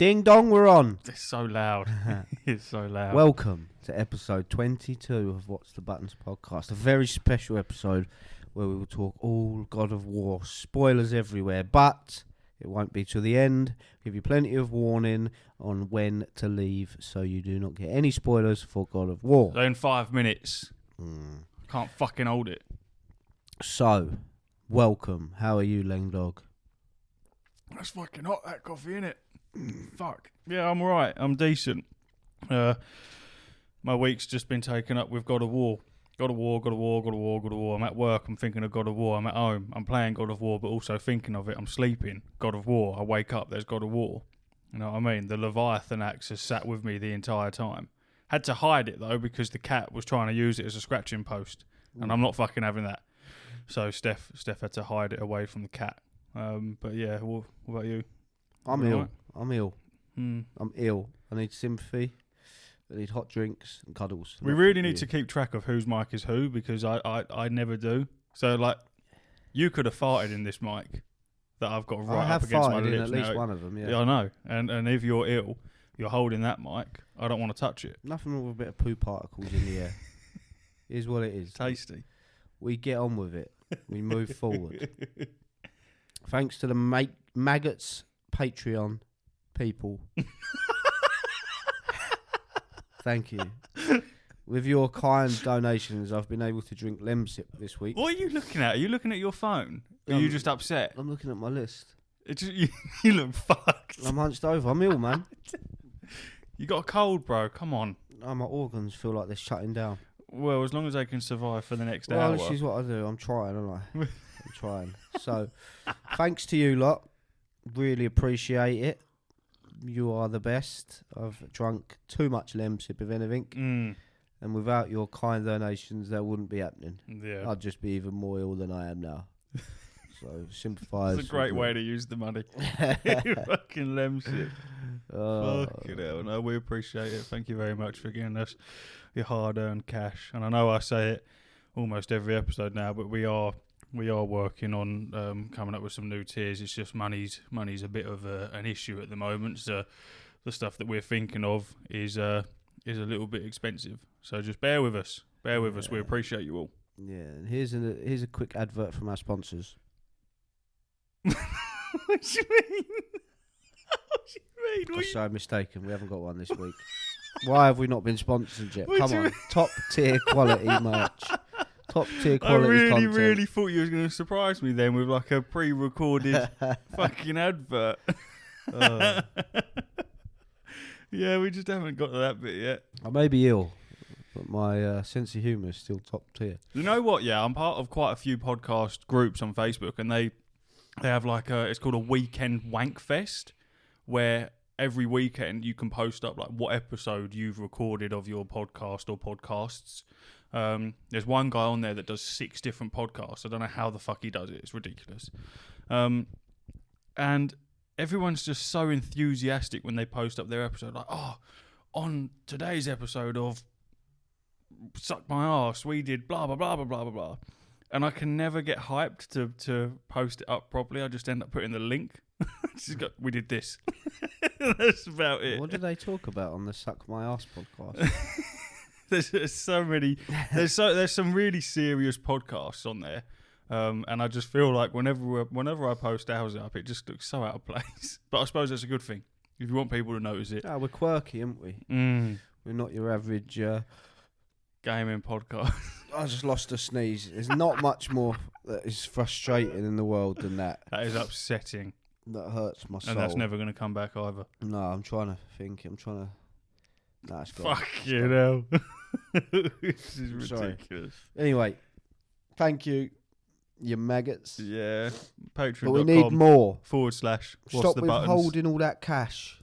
Ding dong, we're on. It's so loud. It's so loud. Welcome to episode 22 of What's the Buttons podcast. A very special episode where we will talk all God of War. Spoilers everywhere, but it won't be to the end. Give you plenty of warning on when to leave so you do not get any spoilers for God of War. So in 5 minutes. Can't fucking hold it. So, welcome. How are you, Leng Dog? That's fucking hot, that coffee, innit? Fuck. Yeah, I'm alright. I'm decent. My week's just been taken up with God of War. God of War. I'm at work, I'm thinking of God of War. I'm at home, I'm playing God of War, but also thinking of it. I'm sleeping, God of War. I wake up, there's God of War. You know what I mean? The Leviathan axe has sat with me the entire time. Had to hide it, though, because the cat was trying to use it as a scratching post. And I'm not fucking having that. So Steph had to hide it away from the cat. But yeah, what about you? I'm ill. Right? I'm ill. I need sympathy. I need hot drinks and cuddles. We really need to keep track of whose mic is who, because I never do. So, like, you could have farted in this mic that I've got right up against my lips. I have farted in at least one of them, yeah. I know. And if you're ill, you're holding that mic, I don't want to touch it. Nothing wrong with a bit of poo particles in the air. It is what it is. Tasty. We get on with it. We move forward. Thanks to the maggots Patreon people. Thank you. With your kind donations, I've been able to drink Lemsip this week. What are you looking at? Are you looking at your phone? Or are you just upset? I'm looking at my list. You look fucked. I'm hunched over. I'm ill, man. You got a cold, bro. Come on. Oh, my organs feel like they're shutting down. Well, as long as they can survive for the next hour. Well, this is what I do. I'm trying, aren't I? I'm trying. So, thanks to you lot. Really appreciate it. You are the best. I've drunk too much Lemsip, if anything. And without your kind donations, that wouldn't be happening. Yeah. I'd just be even more ill than I am now. So, sympathise. It's a great way to use the money. Fucking Lemsip. Fucking hell. No, we appreciate it. Thank you very much for giving us your hard-earned cash. And I know I say it almost every episode now, but we are working on coming up with some new tiers. It's just money's a bit of an issue at the moment. So the stuff that we're thinking of is a little bit expensive. So just bear with us. Bear with us. We appreciate you all. Yeah. And here's a quick advert from our sponsors. What do you mean? I'm so mistaken. We haven't got one this week. Why have we not been sponsored yet? Come on. Top tier quality merch. Top tier quality content. I really thought you was going to surprise me then with like a pre-recorded fucking advert. Yeah, we just haven't got to that bit yet. I may be ill, but my sense of humour is still top tier. You know what? Yeah, I'm part of quite a few podcast groups on Facebook, and they have like it's called a weekend wank fest, where every weekend you can post up like what episode you've recorded of your podcast or podcasts. There's one guy on there that does 6 different podcasts. I don't know how the fuck he does it. It's ridiculous. And everyone's just so enthusiastic when they post up their episode. Like, oh, on today's episode of Suck My Arse, we did blah, blah, blah, blah, blah, blah, blah. And I can never get hyped to post it up properly. I just end up putting the link. We did this. That's about it. What do they talk about on the Suck My Arse podcast? There's so many. There's some really serious podcasts on there, and I just feel like whenever I post ours up, it just looks so out of place. But I suppose that's a good thing if you want people to notice it. Oh, we're quirky, aren't we? We're not your average gaming podcast. I just lost a sneeze. There's not much more that is frustrating in the world than that. That is upsetting. That hurts my soul. And that's never going to come back either. No, I'm trying to think. Nah, it's gone. Fuck you know. This is ridiculous. Sorry. Anyway, thank you, you maggots. Yeah. Patreon.com. But we need more. / What's Stop the buttons. withholding all that cash.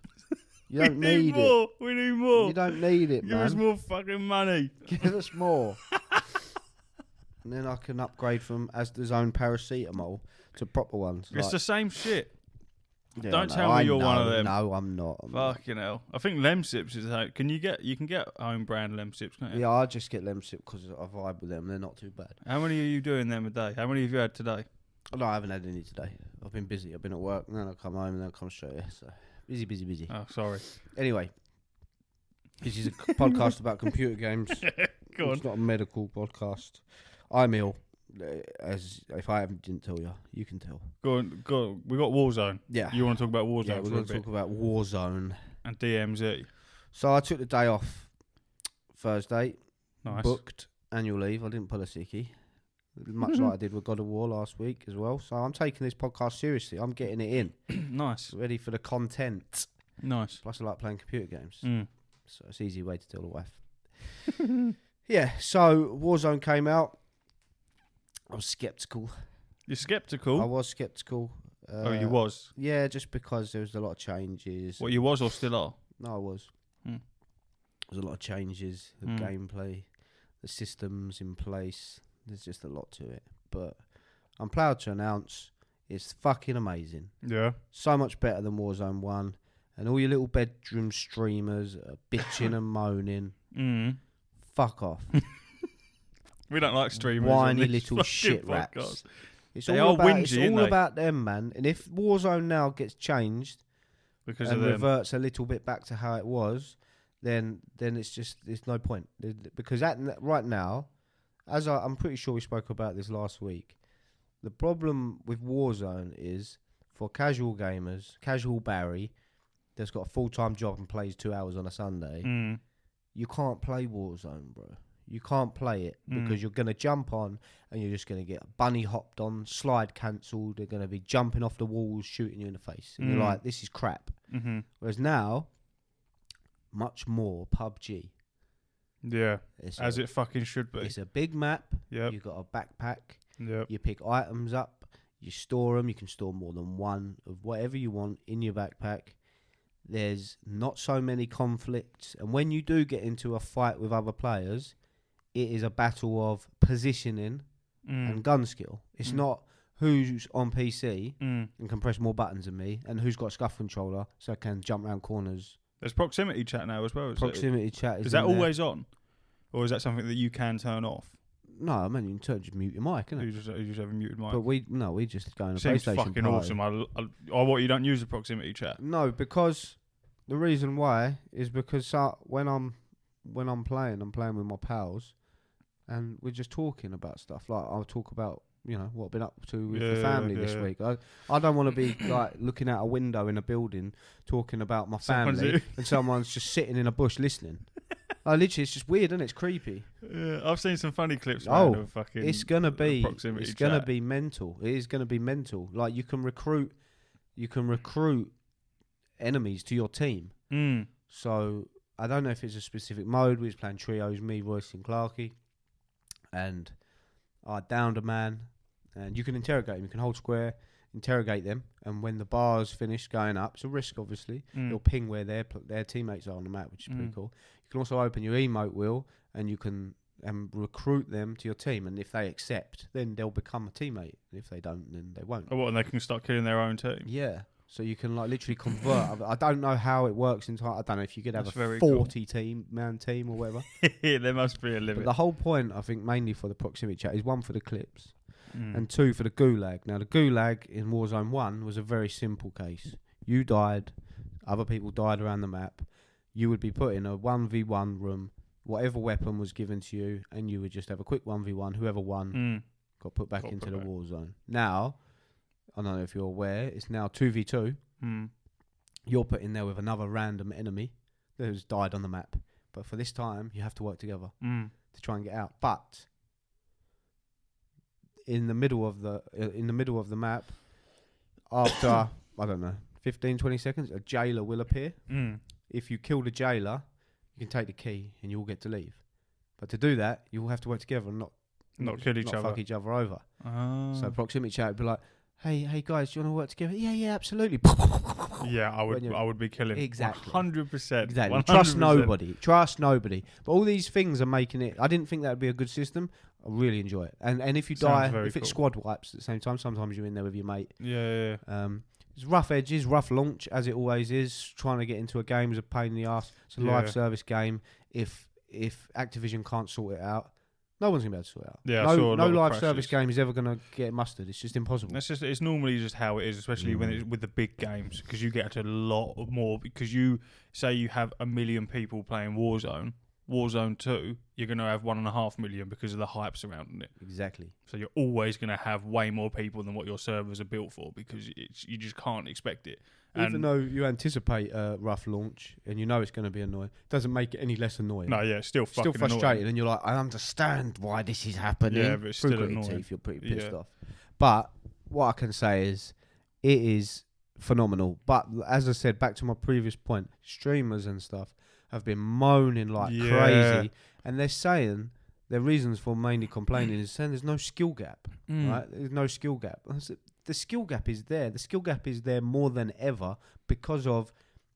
You don't need more. it. We need more. You don't need it, Give man. us more fucking money. Give us more. And then I can upgrade from Asda's own paracetamol to proper ones. It's the same shit. Yeah, Don't tell me you're one of them. No, I'm not. Fucking hell. I think Lemsips is how... You can get home brand Lemsips, can't you? Yeah, I just get Lemsip because I vibe with them. They're not too bad. How many are you doing them a day? How many have you had today? No, I haven't had any today. I've been busy. I've been at work and then I come home and then I come straight here. So Busy. Oh, sorry. Anyway, this is a podcast about computer games. Go on. It's not a medical podcast. I'm ill. As if I didn't tell you, you can tell. Go on. We got Warzone. Yeah. You want to talk about Warzone? Yeah, we're going to talk about Warzone and DMZ. So I took the day off Thursday. Nice. Booked annual leave. I didn't pull a sickie. Much like I did with God of War last week as well. So I'm taking this podcast seriously. I'm getting it in. Nice. Ready for the content. Nice. Plus I like playing computer games. So it's an easy way to tell the wife. Yeah, so Warzone came out. I was sceptical. You're sceptical? I was sceptical. You was? Yeah, just because there was a lot of changes. What, you was or still are? No, I was. There was a lot of changes. The gameplay, the systems in place. There's just a lot to it. But I'm proud to announce it's fucking amazing. Yeah. So much better than Warzone 1. And all your little bedroom streamers are bitching and moaning. Fuck off. We don't like streamers. Whiny little shit rats. It's all about them, man. And if Warzone now gets changed because and reverts a little bit back to how it was, then there's no point. Because right now, I'm pretty sure we spoke about this last week, the problem with Warzone is for casual gamers, casual Barry, that's got a full-time job and plays 2 hours on a Sunday, you can't play Warzone, bro. You can't play it because you're going to jump on and you're just going to get bunny hopped on, slide cancelled. They're going to be jumping off the walls, shooting you in the face. And you're like, this is crap. Whereas now, much more PUBG. Yeah, as it fucking should be. It's a big map. Yep. You've got a backpack. Yep. You pick items up. You store them. You can store more than one of whatever you want in your backpack. There's not so many conflicts. And when you do get into a fight with other players, it is a battle of positioning and gun skill. It's not who's on PC and can press more buttons than me and who's got a scuff controller so I can jump around corners. There's proximity chat now as well. Proximity chat is that always on? Or is that something that you can turn off? No, I mean, you can just mute your mic, innit? You just have a muted mic. But we just go in a Seems PlayStation fucking party. awesome. What, you don't use the proximity chat? No, because the reason why is because when I'm playing, I'm playing with my pals, and we're just talking about stuff. Like I'll talk about what I've been up to with the family this week. I don't want to be like looking out a window in a building talking about my family and someone's just sitting in a bush listening. Literally, it's just weird, and it's creepy. Yeah, I've seen some funny clips. Of fucking it's gonna be chat. mental. It is gonna be mental. Like you can recruit enemies to your team. So I don't know if it's a specific mode. We was playing trios, me, Royce, and Clarkey, and I downed a man. And you can interrogate them. You can hold square, interrogate them, and when the bar's finished going up, it's a risk, obviously. You'll ping where their teammates are on the map, which is pretty cool. You can also open your emote wheel, and you can recruit them to your team. And if they accept, then they'll become a teammate. And if they don't, then they won't. Oh, what? And they can start killing their own team. Yeah. So you can like literally convert. I don't know how it works entirely. I don't know if you could have That's a 40-man team or whatever. There must be a limit. But the whole point, I think, mainly for the proximity chat is one for the clips. And two for the gulag. Now the gulag in Warzone 1 was a very simple case. You died, other people died around the map. You would be put in a 1v1 room, whatever weapon was given to you, and you would just have a quick 1v1. Whoever won got put back into the war zone. Now, I don't know if you're aware, it's now 2v2. You're put in there with another random enemy who's died on the map. But for this time, you have to work together to try and get out. But in the middle of the map, after I don't know 15-20 seconds, a jailer will appear. If you kill the jailer, you can take the key and you all get to leave. But to do that, you all have to work together and not kill each other, fuck each other over. So proximity chat would be like, hey guys, do you want to work together? Yeah, absolutely. Yeah, I would be killing. Exactly. 100%. Exactly. 100%. Trust nobody. But all these things are making it. I didn't think that would be a good system. I really enjoy it. And if you die, if it's squad wipes at the same time, sometimes you're in there with your mate. Yeah. It's rough edges, rough launch, as it always is. Trying to get into a game is a pain in the ass. It's a live service game. If Activision can't sort it out, No one's going to be able to sort it out. Yeah, I saw a no lot of live crashes. service game is ever going to get mustard. It's just impossible. It's normally just how it is, especially when it's with the big games, because you get to a lot more. Because you say you have 1 million people playing Warzone 2, you're going to have 1.5 million because of the hype surrounding it. Exactly. So you're always going to have way more people than what your servers are built for, because you just can't expect it. Even though you anticipate a rough launch and you know it's going to be annoying, doesn't make it any less annoying. No, yeah, it's still fucking frustrated, annoying. and you're like, I understand why this is happening. Yeah, but it's Through still gritted annoying. teeth, you're pretty pissed off. But what I can say is, it is phenomenal. But as I said, back to my previous point, streamers and stuff have been moaning like crazy, and they're saying their reasons for mainly complaining is saying there's no skill gap. Right? There's no skill gap. I said, the skill gap is there. The skill gap is there more than ever because of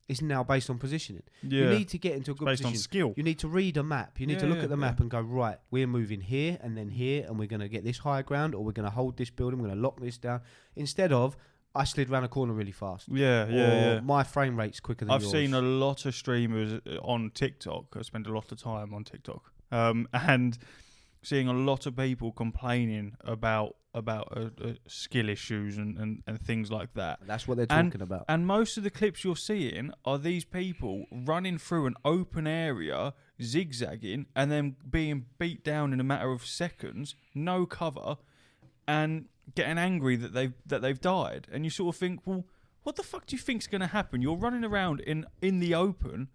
it's now based on positioning. Yeah. You need to get into a good based position. on skill. You need to read a map. You need to look at the map and go, right, we're moving here and then here, and we're going to get this high ground, or we're going to hold this building, we're going to lock this down. Instead of, I slid around a corner really fast. Yeah. My frame rate's quicker than yours. I've seen a lot of streamers on TikTok. I spend a lot of time on TikTok. And seeing a lot of people complaining about skill issues and things like that. That's what they're talking about. And most of the clips you're seeing are these people running through an open area, zigzagging, and then being beat down in a matter of seconds, no cover, and getting angry that they've died. And you sort of think, well, what the fuck do you think's going to happen? You're running around in the open.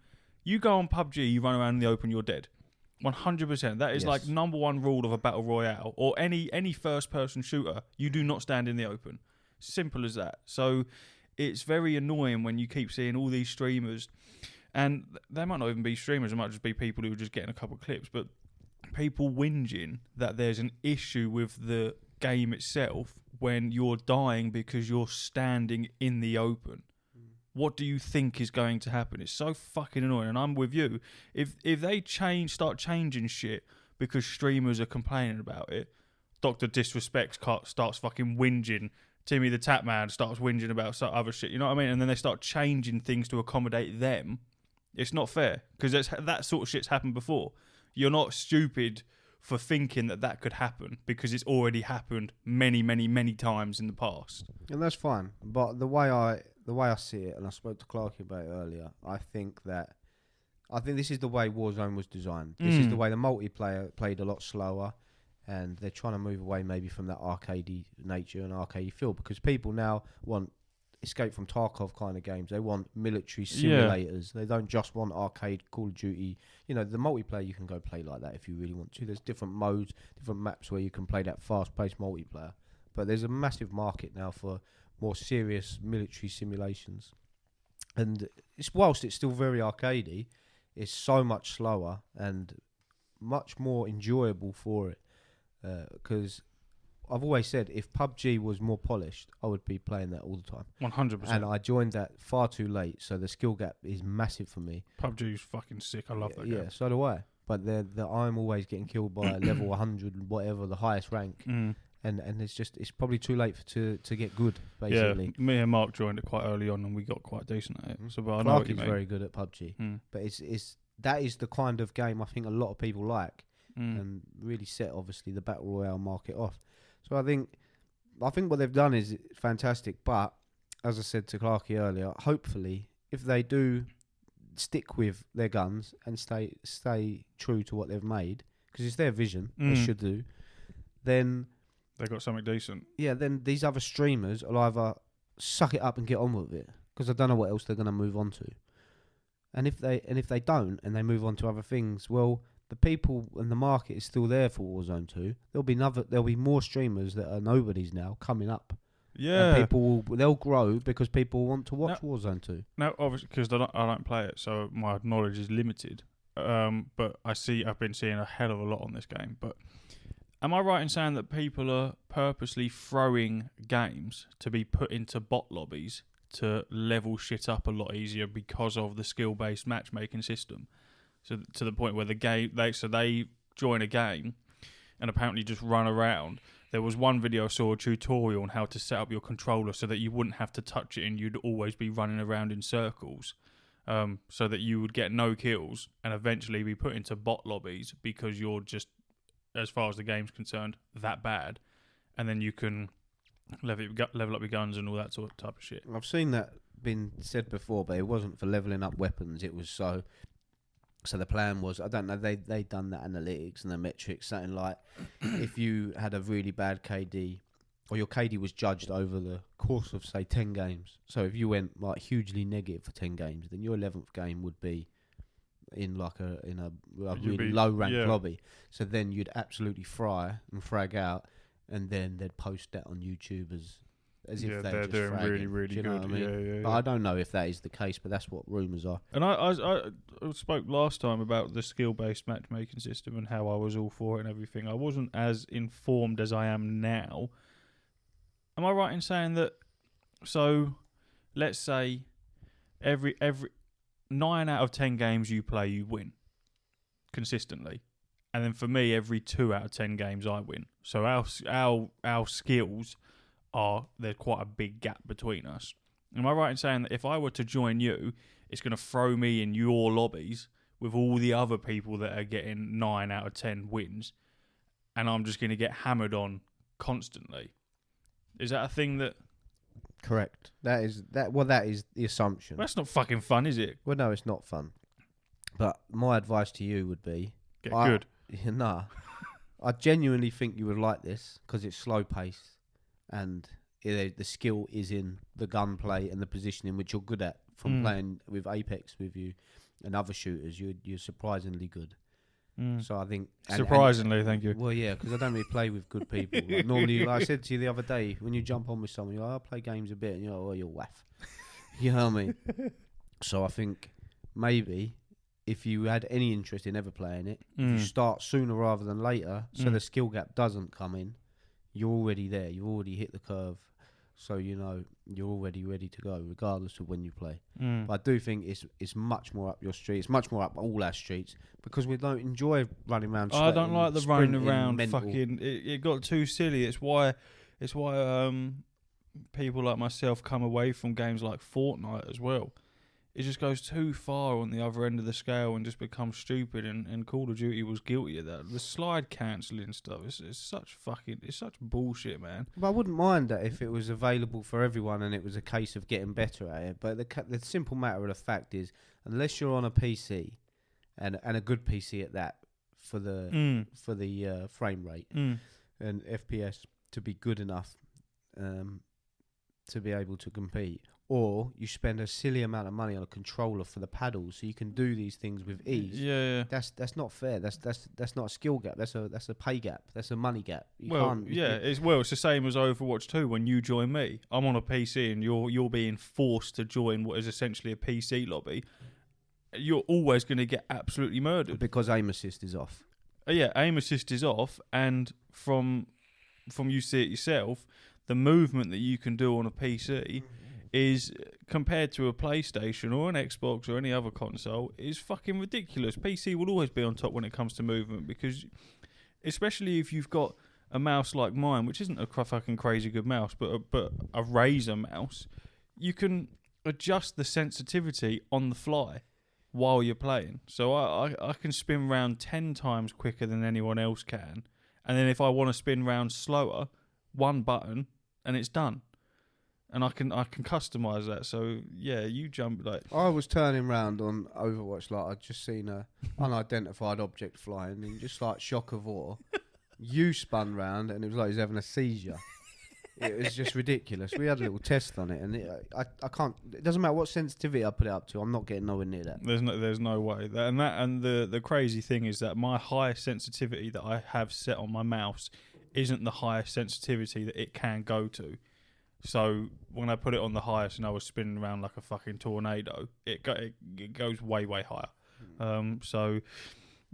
You go on PUBG, you run around in the open, you're dead. 100%. That is like number one rule of a battle royale or any first person shooter. You do not stand in the open. Simple as that. So it's very annoying when you keep seeing all these streamers, and they might not even be streamers. It might just be people who are just getting a couple of clips, but people whinging that there's an issue with the game itself when you're dying because you're standing in the open. What do you think is going to happen? It's so fucking annoying, and I'm with you. If they start changing shit because streamers are complaining about it, Dr. Disrespect starts fucking whinging. Timmy the Tap Man starts whinging about some other shit. You know what I mean? And then they start changing things to accommodate them. It's not fair, because that sort of shit's happened before. You're not stupid for thinking that could happen, because it's already happened many, many, many times in the past. And that's fine. But the way I see it, and I spoke to Clarky about it earlier, I think this is the way Warzone was designed. This is the way the multiplayer played a lot slower, and they're trying to move away maybe from that arcadey nature and arcadey feel, because people now want Escape from Tarkov kind of games. They want military simulators. They don't just want arcade Call of Duty. You know, the multiplayer you can go play like that if you really want to. There's different modes, different maps where you can play that fast-paced multiplayer. But there's a massive market now for more serious military simulations. And whilst it's still very arcadey, it's so much slower and much more enjoyable for it. Because I've always said, if PUBG was more polished, I would be playing that all the time. 100%. And I joined that far too late, so the skill gap is massive for me. PUBG's fucking sick. I love that game. Yeah, so do I. But I'm always getting killed by level 100, whatever, the highest rank. And it's probably too late to get good, basically. Yeah, me and Mark joined it quite early on, and we got quite decent at it. So, but I know what you Clarky's mean. very good at PUBG. But that is the kind of game I think a lot of people like, and really set, obviously, the Battle Royale market off. So I think what they've done is fantastic. But, as I said to Clarky earlier, hopefully, if they do stick with their guns and stay true to what they've made, because it's their vision, they should do, then they got something decent. Yeah, then these other streamers will either suck it up and get on with it, because I don't know what else they're going to move on to. And if they don't and they move on to other things, well, the people and the market is still there for Warzone 2. There'll be more streamers that are nobodies now coming up. Yeah, and they'll grow because people want to watch Warzone 2. No, obviously, because I don't play it, so my knowledge is limited. But I've been seeing a hell of a lot on this game. But am I right in saying that people are purposely throwing games to be put into bot lobbies to level shit up a lot easier because of the skill-based matchmaking system? So to the point where they join a game and apparently just run around. There was one video I saw, a tutorial on how to set up your controller so that you wouldn't have to touch it and you'd always be running around in circles, so that you would get no kills and eventually be put into bot lobbies because you're just as far as the game's concerned, that bad. And then you can level up your guns and all that sort of type of shit. I've seen that been said before, but it wasn't for leveling up weapons. It was so the plan was, I don't know, they done the analytics and the metrics, something like if you had a really bad KD, or your KD was judged over the course of, say, 10 games. So if you went like hugely negative for 10 games, then your 11th game would be in like a really low ranked lobby. So then you'd absolutely fry and frag out, and then they'd post that on YouTube as if they're just doing fragging. really, really Do you know good. what I mean? But I don't know if that is the case, but that's what rumours are. And I spoke last time about the skill-based matchmaking system and how I was all for it and everything. I wasn't as informed as I am now. Am I right in saying that? So, let's say every 9 out of 10 games you play, you win consistently, and then for me, every 2 out of 10 games I win. So our skills there's quite a big gap between us. Am I right in saying that if I were to join you, it's going to throw me in your lobbies with all the other people that are getting 9 out of 10 wins, and I'm just going to get hammered on constantly? Is that a thing that... Correct. That is the assumption. Well, that's not fucking fun, is it? Well, no, it's not fun. But my advice to you would be... Get good. Nah. I genuinely think you would like this, because it's slow-paced, and the skill is in the gunplay and the positioning, which you're good at from playing with Apex with you and other shooters. You're surprisingly good. So I think... Surprisingly, thank you. Well, yeah, because I don't really play with good people. Like, normally, like I said to you the other day, when you jump on with someone, you're like, I play games a bit, and you're like, oh, you're waff. You know what I mean? So I think maybe if you had any interest in ever playing it, you start sooner rather than later, so the skill gap doesn't come in. You're already there. You've already hit the curve. So, you know, you're already ready to go, regardless of when you play. But I do think it's much more up your street. It's much more up all our streets, because we don't enjoy running around. I don't like the running around mental. fucking... It got too silly. It's why people like myself come away from games like Fortnite as well. It just goes too far on the other end of the scale and just becomes stupid, and Call of Duty was guilty of that. The slide cancelling stuff, it's such bullshit, man. But I wouldn't mind that if it was available for everyone and it was a case of getting better at it. But the simple matter of the fact is, unless you're on a PC, and a good PC at that, for the frame rate and FPS to be good enough to be able to compete, or you spend a silly amount of money on a controller for the paddles so you can do these things with ease. Yeah. That's not fair. That's not a skill gap. That's a pay gap. That's a money gap. It's the same as Overwatch 2. When you join me, I'm on a PC and you're being forced to join what is essentially a PC lobby. You're always going to get absolutely murdered because aim assist is off. Aim assist is off, and from you see it yourself, the movement that you can do on a PC is, compared to a PlayStation or an Xbox or any other console, is fucking ridiculous. PC will always be on top when it comes to movement, because especially if you've got a mouse like mine, which isn't a fucking crazy good mouse, but a Razer mouse, you can adjust the sensitivity on the fly while you're playing. So I can spin round 10 times quicker than anyone else can, and then if I want to spin round slower, one button and it's done. And I can customize that. So yeah, you jump like... I was turning round on Overwatch like I'd just seen a unidentified object flying, and just like shock of awe, you spun round and it was like he was having a seizure. It was just ridiculous. We had a little test on it, and I can't... It doesn't matter what sensitivity I put it up to, I'm not getting nowhere near that. There's no way. And the crazy thing is that my highest sensitivity that I have set on my mouse isn't the highest sensitivity that it can go to. So when I put it on the highest and I was spinning around like a fucking tornado, it goes way, way higher. So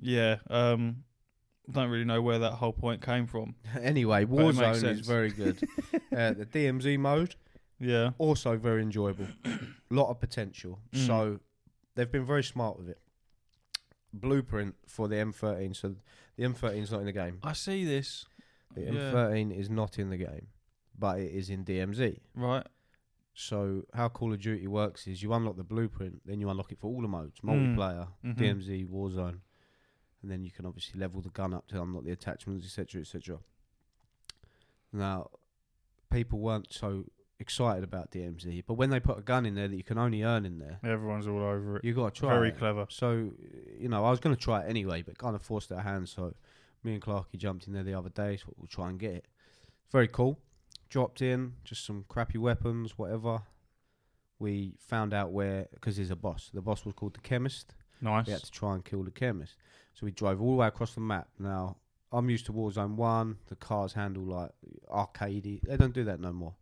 yeah, don't really know where that whole point came from. Anyway, Warzone is very good. The DMZ mode, also very enjoyable. Lot of potential. So they've been very smart with it. Blueprint for the M13. So the M13 is not in the game. I see this. The M13 is not in the game, but it is in DMZ. Right. So how Call of Duty works is you unlock the blueprint, then you unlock it for all the modes, multiplayer, DMZ, Warzone, and then you can obviously level the gun up to unlock the attachments, etc., etc. Now, people weren't so excited about DMZ, but when they put a gun in there that you can only earn in there, Everyone's all over it. you got to try Very it. clever. So, I was going to try it anyway, but kind of forced our hand. So, me and Clarky jumped in there the other day, so we'll try and get it. Very cool. Dropped in, just some crappy weapons, whatever. We found out where, because there's a boss. The boss was called the Chemist. Nice. We had to try and kill the Chemist. So we drove all the way across the map. Now, I'm used to Warzone 1. The cars handle like arcadey. They don't do that no more.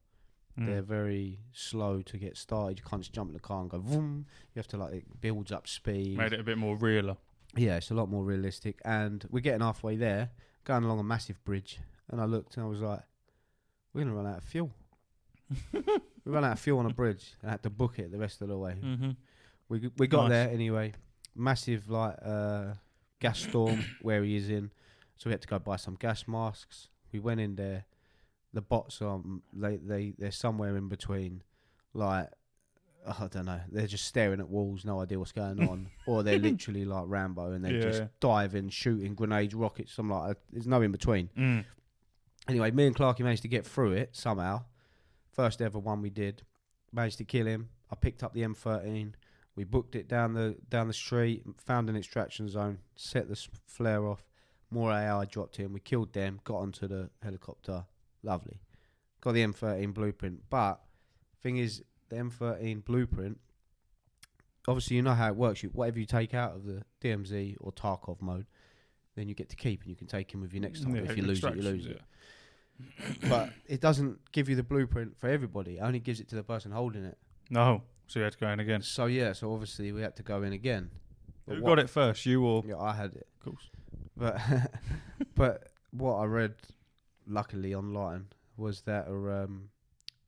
They're very slow to get started. You can't just jump in the car and go vroom. You have to like, it builds up speed. Made it a bit more realer. Yeah, it's a lot more realistic. And we're getting halfway there, going along a massive bridge. And I looked and I was like, we're going to run out of fuel. We ran out of fuel on a bridge. I had to book it the rest of the way. Mm-hmm. We got there anyway. Massive like gas storm where he is in. So we had to go buy some gas masks. We went in there. The bots are they're somewhere in between, like I don't know. They're just staring at walls, no idea what's going on, or they're literally like Rambo and they're just diving, shooting grenades, rockets. I'm like, there's no in between. Anyway, me and Clarky managed to get through it somehow. First ever one we did. Managed to kill him. I picked up the M13. We booked it down the street. Found an extraction zone. Set the flare off. More AI dropped in. We killed them. Got onto the helicopter. Lovely. Got the M13 blueprint. But thing is, the M13 blueprint, obviously you know how it works. Whatever you take out of the DMZ or Tarkov mode, then you get to keep and you can take him with you next time. If you lose it, you lose it. But it doesn't give you the blueprint for everybody. It only gives it to the person holding it. No. So you had to go in again. So obviously we had to go in again. But who got it first, you or? Yeah, I had it. Of course. But what I read, luckily online, was that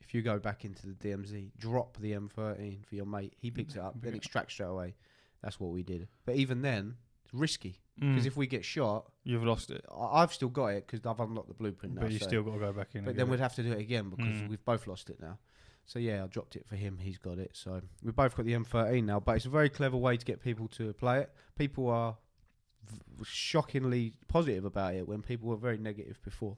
if you go back into the DMZ, drop the M13 for your mate. He picks it up, then extracts straight away. That's what we did. But even then, it's risky. Because if we get shot... You've lost it. I've still got it because I've unlocked the blueprint now. But you still got to go back in. But then we'd have to do it again because we've both lost it now. So yeah, I dropped it for him. He's got it. So we've both got the M13 now. But it's a very clever way to get people to play it. People are shockingly positive about it when people were very negative before.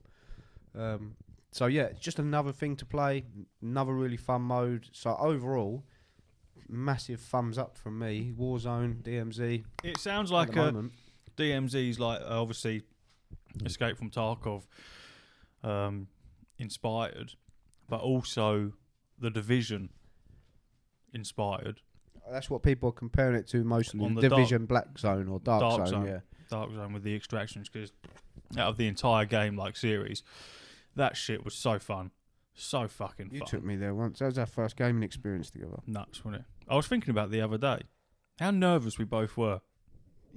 So yeah, it's just another thing to play. Another really fun mode. So overall... massive thumbs up from me. Warzone, DMZ. It sounds like DMZ's like obviously Escape from Tarkov inspired, but also The Division inspired. That's what people are comparing it to mostly. On the Division, Black Zone or Dark Zone. Yeah, Dark Zone with the extractions, because out of the entire game like series, that shit was so fun. So fucking fun. You took me there once. That was our first gaming experience together. Nuts, wasn't it? I was thinking about it the other day. How nervous we both were.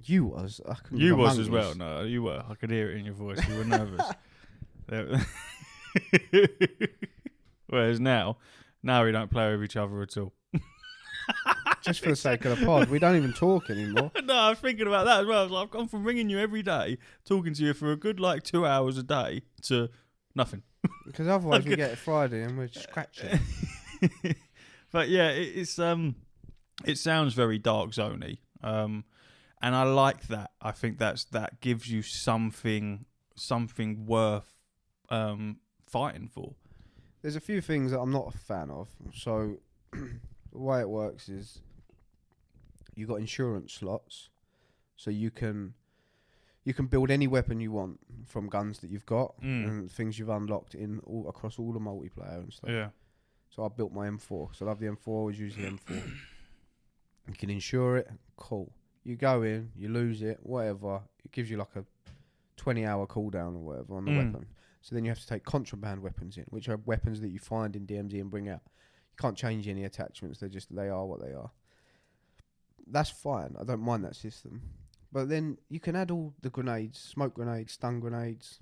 You was. You was as well. No, you were. I could hear it in your voice. You were nervous. Whereas now we don't play with each other at all. Just for the sake of the pod. We don't even talk anymore. No, I was thinking about that as well. I was like, I've gone from ringing you every day, talking to you for a good 2 hours a day, to nothing. Because otherwise we get it Friday and we're scratching. But yeah, it sounds very Dark Zone-y, and I like that. I think that gives you something worth fighting for. There's a few things that I'm not a fan of. So the way it works is you got insurance slots, so you can build any weapon you want from guns that you've got and things you've unlocked across all the multiplayer and stuff. Yeah. So I built my M4. So I love the M4. I always use the M4. You can insure it. Cool. You go in, you lose it, whatever. It gives you a 20-hour cooldown or whatever on the weapon. So then you have to take contraband weapons in, which are weapons that you find in DMZ and bring out. You can't change any attachments. They are what they are. That's fine. I don't mind that system. But then you can add all the grenades, smoke grenades, stun grenades,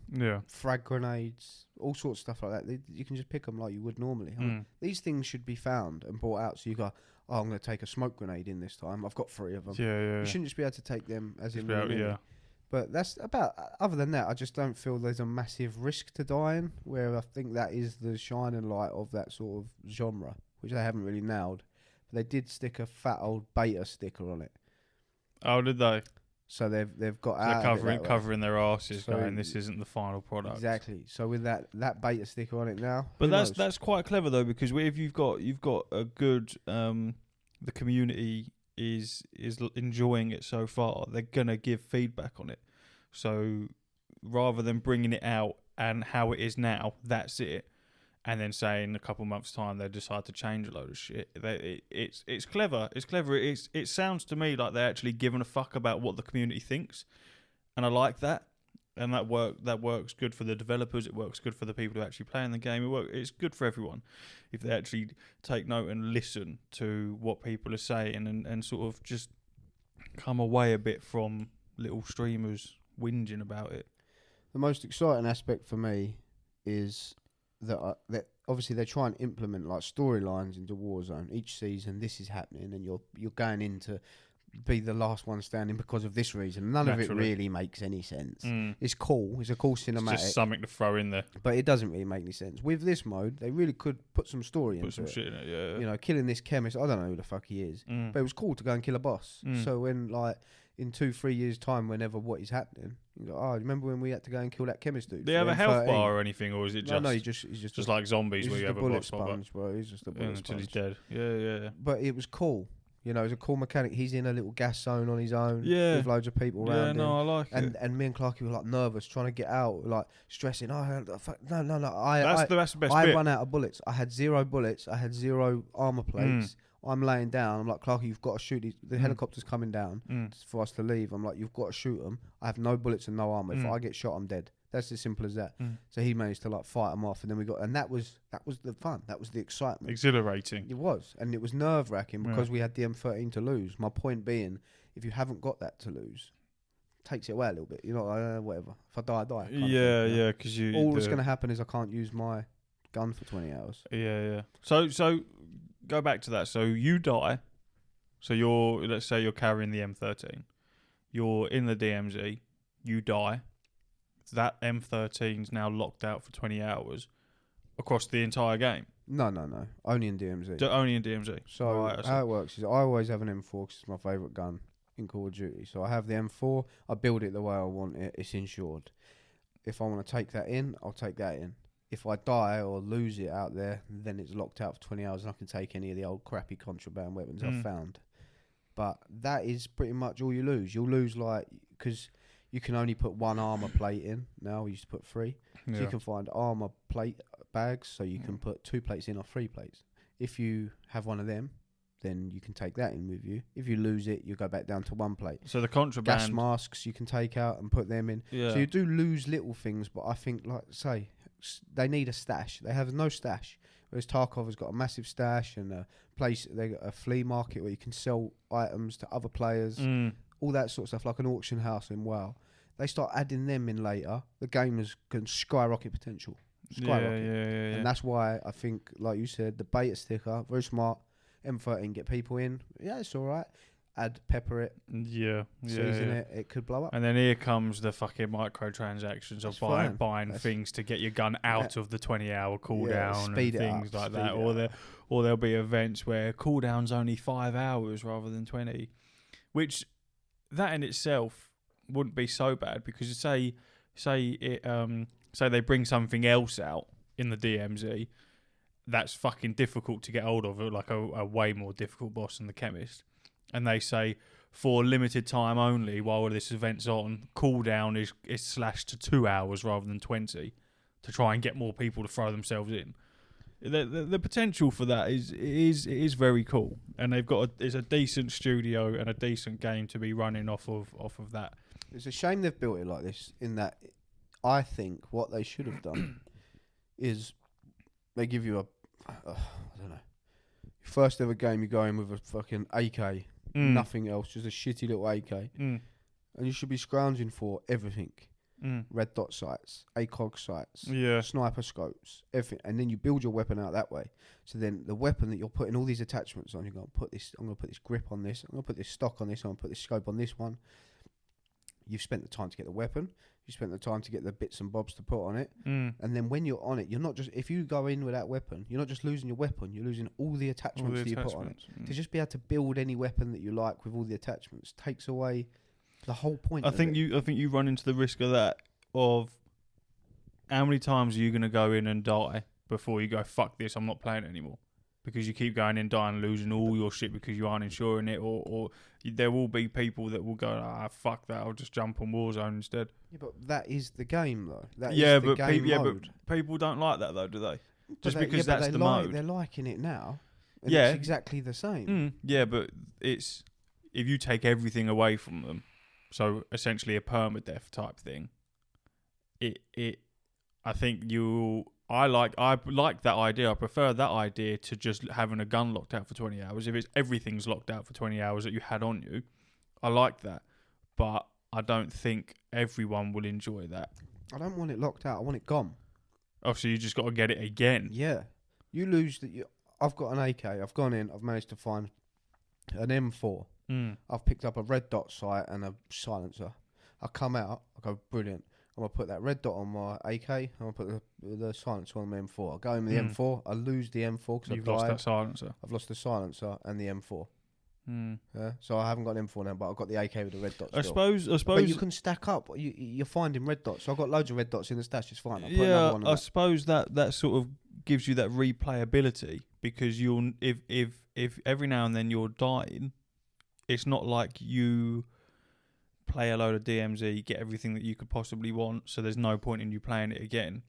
frag grenades, all sorts of stuff like that. You can just pick them like you would normally. These things should be found and brought out. So you go, oh, I'm going to take a smoke grenade in this time. I've got 3 of them. You shouldn't just be able to take them as in. But that's about. Other than that, I just don't feel there's a massive risk to dying. Where I think that is the shining light of that sort of genre, which they haven't really nailed. But they did stick a fat old beta sticker on it. Oh, did they? So they've got So out of it covering their asses, So- going, this isn't the final product. Exactly. So with that beta sticker on it now, But who knows? that's quite clever though, because if you've got a good the community is enjoying it so far, they're gonna give feedback on it. So rather than bringing it out and how it is now, that's it, and then saying in a couple months' time they decide to change a load of shit. It's clever. It's clever. It sounds to me like they're actually giving a fuck about what the community thinks, and I like that. And that works good for the developers. It works good for the people who actually play in the game. It's good for everyone if they actually take note and listen to what people are saying and sort of just come away a bit from little streamers whinging about it. The most exciting aspect for me is that obviously they try and implement like storylines into Warzone each season. This is happening, and you're going in to be the last one standing because of this reason. None of it really makes any sense. It's cool. It's a cool cinematic. It's just something to throw in there. But it doesn't really make any sense. With this mode, they really could put some story into it. Put some shit in it, yeah. You know, killing this chemist, I don't know who the fuck he is. But it was cool to go and kill a boss. So when, like, in 2-3 years' time, whenever what is happening, you go, oh, remember when we had to go and kill that chemist dude? Do you have a health bar or anything, or is it just... No, he's just like zombies where you have a bullet boss sponge, bro. He's just a bullet until he's sponge. dead. Yeah. But it was cool. You know, it's a cool mechanic. He's in a little gas zone on his own. Yeah. With loads of people around him. Yeah, no, I like it. And me and Clarky were like nervous, trying to get out, like stressing. Oh, fuck, no. That's the best bit. I run out of bullets. I had 0 bullets. I had 0 armor plates. I'm laying down. I'm like, Clarky, you've got to shoot these. The helicopter's coming down for us to leave. I'm like, you've got to shoot them. I have no bullets and no armor. If I get shot, I'm dead. That's as simple as that. So he managed to like fight them off, and then that was the fun. That was the excitement. Exhilarating. It was, and it was nerve wracking because we had the M13 to lose. My point being, if you haven't got that to lose, it takes it away a little bit. You know, whatever. If I die, I die. Yeah, because you. All that's going to happen is I can't use my gun for 20 hours. Yeah. So go back to that. So you die. So let's say you're carrying the M13. You're in the DMZ. You die. That M13's now locked out for 20 hours across the entire game. No. Only in DMZ. Only in DMZ. So how it works is I always have an M4 because it's my favourite gun in Call of Duty. So I have the M4. I build it the way I want it. It's insured. If I want to take that in, I'll take that in. If I die or lose it out there, then it's locked out for 20 hours and I can take any of the old crappy contraband weapons I've found. But that is pretty much all you lose. You'll lose because you can only put 1 armor plate in. Now we used to put 3. So you can find armor plate bags, so you can put 2 plates in or 3 plates. If you have one of them, then you can take that in with you. If you lose it, you go back down to 1 plate. So the contraband... Gas masks you can take out and put them in. Yeah. So you do lose little things, but I think, like, say, they need a stash. They have no stash. Whereas Tarkov has got a massive stash and a place, they got a flea market where you can sell items to other players. All that sort of stuff, like an auction house in WoW. They start adding them in later, the game can skyrocket potential. Skyrocket. Yeah. And that's why I think, like you said, the beta sticker, very smart. M13, get people in. Yeah, it's all right. Add, pepper it. Season it. It could blow up. And then here comes the fucking microtransactions of buying things to get your gun out of the 20-hour cooldown and things like that. Or there'll be events where cooldown's only 5 hours rather than 20, which that in itself wouldn't be so bad because say they bring something else out in the DMZ that's fucking difficult to get hold of, like a way more difficult boss than the chemist, and they say for limited time only while this event's on, cooldown is slashed to 2 hours rather than 20 to try and get more people to throw themselves in. The potential for that is very cool, and it's a decent studio and a decent game to be running off of that. It's a shame they've built it like this. In that, I think what they should have done is they give you I don't know, first ever game. You go in with a fucking AK, nothing else, just a shitty little AK, and you should be scrounging for everything. Red dot sights, ACOG sights, sniper scopes, everything, and then you build your weapon out that way. So then the weapon that you're putting all these attachments on, you're going to put this. I'm going to put this grip on this. I'm going to put this stock on this. I'm going to put this scope on this one. You've spent the time to get the weapon. You spent the time to get the bits and bobs to put on it. And then when you're on it, you're not just, if you go in with that weapon, you're not just losing your weapon, you're losing all the attachments that you put on it. To just be able to build any weapon that you like with all the attachments takes away The whole point. I think you run into the risk of that. Of how many times are you going to go in and die before you go, fuck this, I'm not playing it anymore? Because you keep going in, dying, losing all your shit because you aren't insuring it, or there will be people that will go, fuck that, I'll just jump on Warzone instead. Yeah, but that is the game, though. But people don't like that, though, do they? Just because that's the mode. They're liking it now. And Yeah. it's exactly the same. Yeah, but it's if you take everything away from them, so essentially a permadeath type thing. I think I like that idea. I prefer that idea to just having a gun locked out for 20 hours. If it's everything's locked out for 20 hours that you had on you, I like that. But I don't think everyone will enjoy that. I don't want it locked out. I want it gone. Obviously, you just got to get it again. Yeah. You lose that. I've got an AK. I've gone in. I've managed to find an M4. I've picked up a red dot sight and a silencer. I come out. I go, brilliant. I'm going to put that red dot on my AK. I'm going to put the silencer on the M4. I go in with the M4. I lose the M4 because I've lost that silencer. I've lost the silencer and the M4. Yeah, so I haven't got an M4 now, but I've got the AK with the red dots. I suppose. But you can stack up. You're finding red dots. So I've got loads of red dots in the stash. It's fine. I suppose that sort of gives you that replayability because if every now and then you're dying, it's not like you play a load of DMZ, get everything that you could possibly want, so there's no point in you playing it again.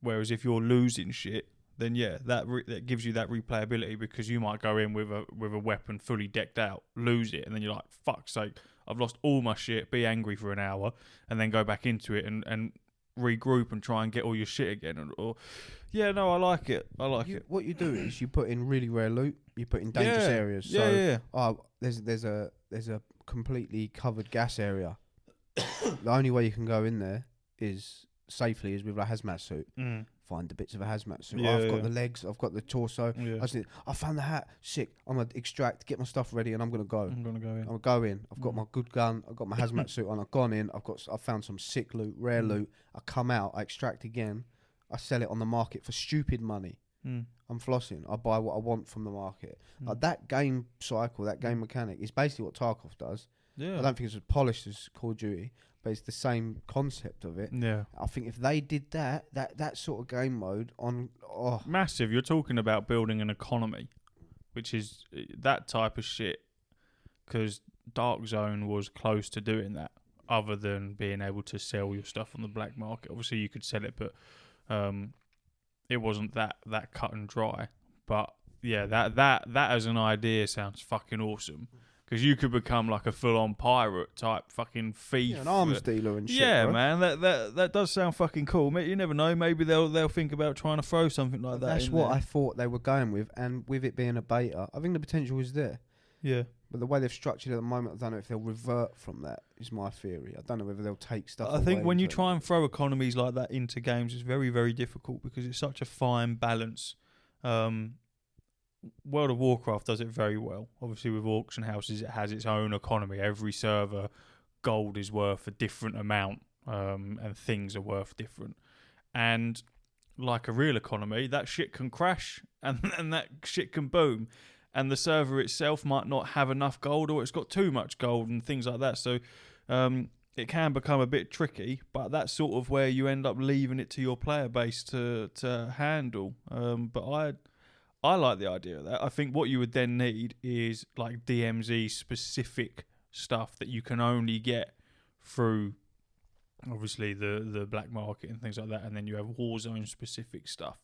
Whereas if you're losing shit, then yeah, that gives you that replayability because you might go in with a weapon fully decked out, lose it, and then you're like, fuck's sake, I've lost all my shit, be angry for an hour, and then go back into it and regroup and try and get all your shit again. I like it. What you do is you put in really rare loot, you put in dangerous areas. There's a completely covered gas area. The only way you can go in there is safely is with a hazmat suit. Find the bits of a hazmat suit. I've got the legs, I've got the torso. I found the hat. Sick. I'm gonna extract, get my stuff ready, and I'm gonna go. I'm gonna go in. I've got my good gun. I've got my hazmat suit on. I've gone in. I've found some sick loot, rare loot. I come out. I extract again. I sell it on the market for stupid money. I'm flossing. I buy what I want from the market. Like that game cycle, that game mechanic is basically what Tarkov does. Yeah. I don't think it's as polished as Call of Duty, but it's the same concept of it. Yeah. I think if they did that sort of game mode on massive. You're talking about building an economy, which is that type of shit. Because Dark Zone was close to doing that, other than being able to sell your stuff on the black market. Obviously, you could sell it, but it wasn't that cut and dry. But yeah, that as an idea sounds fucking awesome. Because you could become like a full-on pirate type fucking thief, an arms dealer and shit. Yeah, bro. man, that does sound fucking cool. You never know. Maybe they'll think about trying to throw something like that. That's what I thought they were going with, and with it being a beta, I think the potential is there. Yeah. But the way they've structured it at the moment, I don't know if they'll revert from that, is my theory. I don't know whether they'll take stuff I think when you try and throw economies like that into games, it's very, very difficult because it's such a fine balance. World of Warcraft does it very well. Obviously, with auction houses, it has its own economy. Every server, gold is worth a different amount, and things are worth different. And like a real economy, that shit can crash and that shit can boom. And the server itself might not have enough gold, or it's got too much gold and things like that. So it can become a bit tricky, but that's sort of where you end up leaving it to your player base to handle. But I like the idea of that. I think what you would then need is like DMZ specific stuff that you can only get through obviously the black market and things like that, and then you have Warzone specific stuff.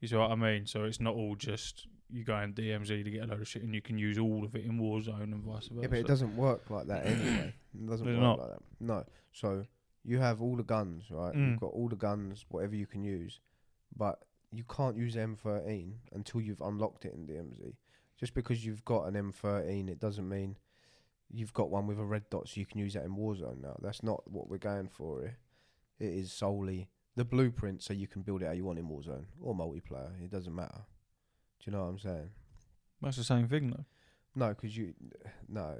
You see what I mean? So it's not all just you go in DMZ to get a load of shit and you can use all of it in Warzone and vice versa. Yeah, but it doesn't work like that anyway. It doesn't work like that. No. So you have all the guns, right? You've got all the guns, whatever you can use, but you can't use M13 until you've unlocked it in DMZ. Just because you've got an M13, it doesn't mean you've got one with a red dot so you can use that in Warzone now. That's not what we're going for here. It is solely the blueprint so you can build it how you want in Warzone or multiplayer. It doesn't matter. Do you know what I'm saying? That's the same thing, though. No, because no.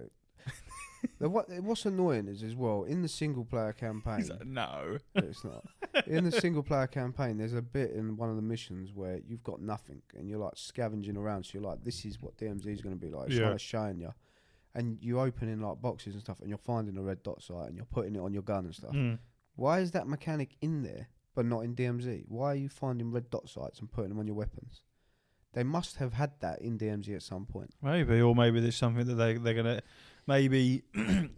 What's annoying is as well in the single player campaign. He's like, no, it's not. In the single player campaign, there's a bit in one of the missions where you've got nothing and you're like scavenging around. So you're like, this is what DMZ is going to be like. It's kind of showing you, and you open in like boxes and stuff, and you're finding a red dot sight, and you're putting it on your gun and stuff. Mm. Why is that mechanic in there but not in DMZ? Why are you finding red dot sights and putting them on your weapons? They must have had that in DMZ at some point. Maybe, or maybe there's something that they're gonna. Maybe,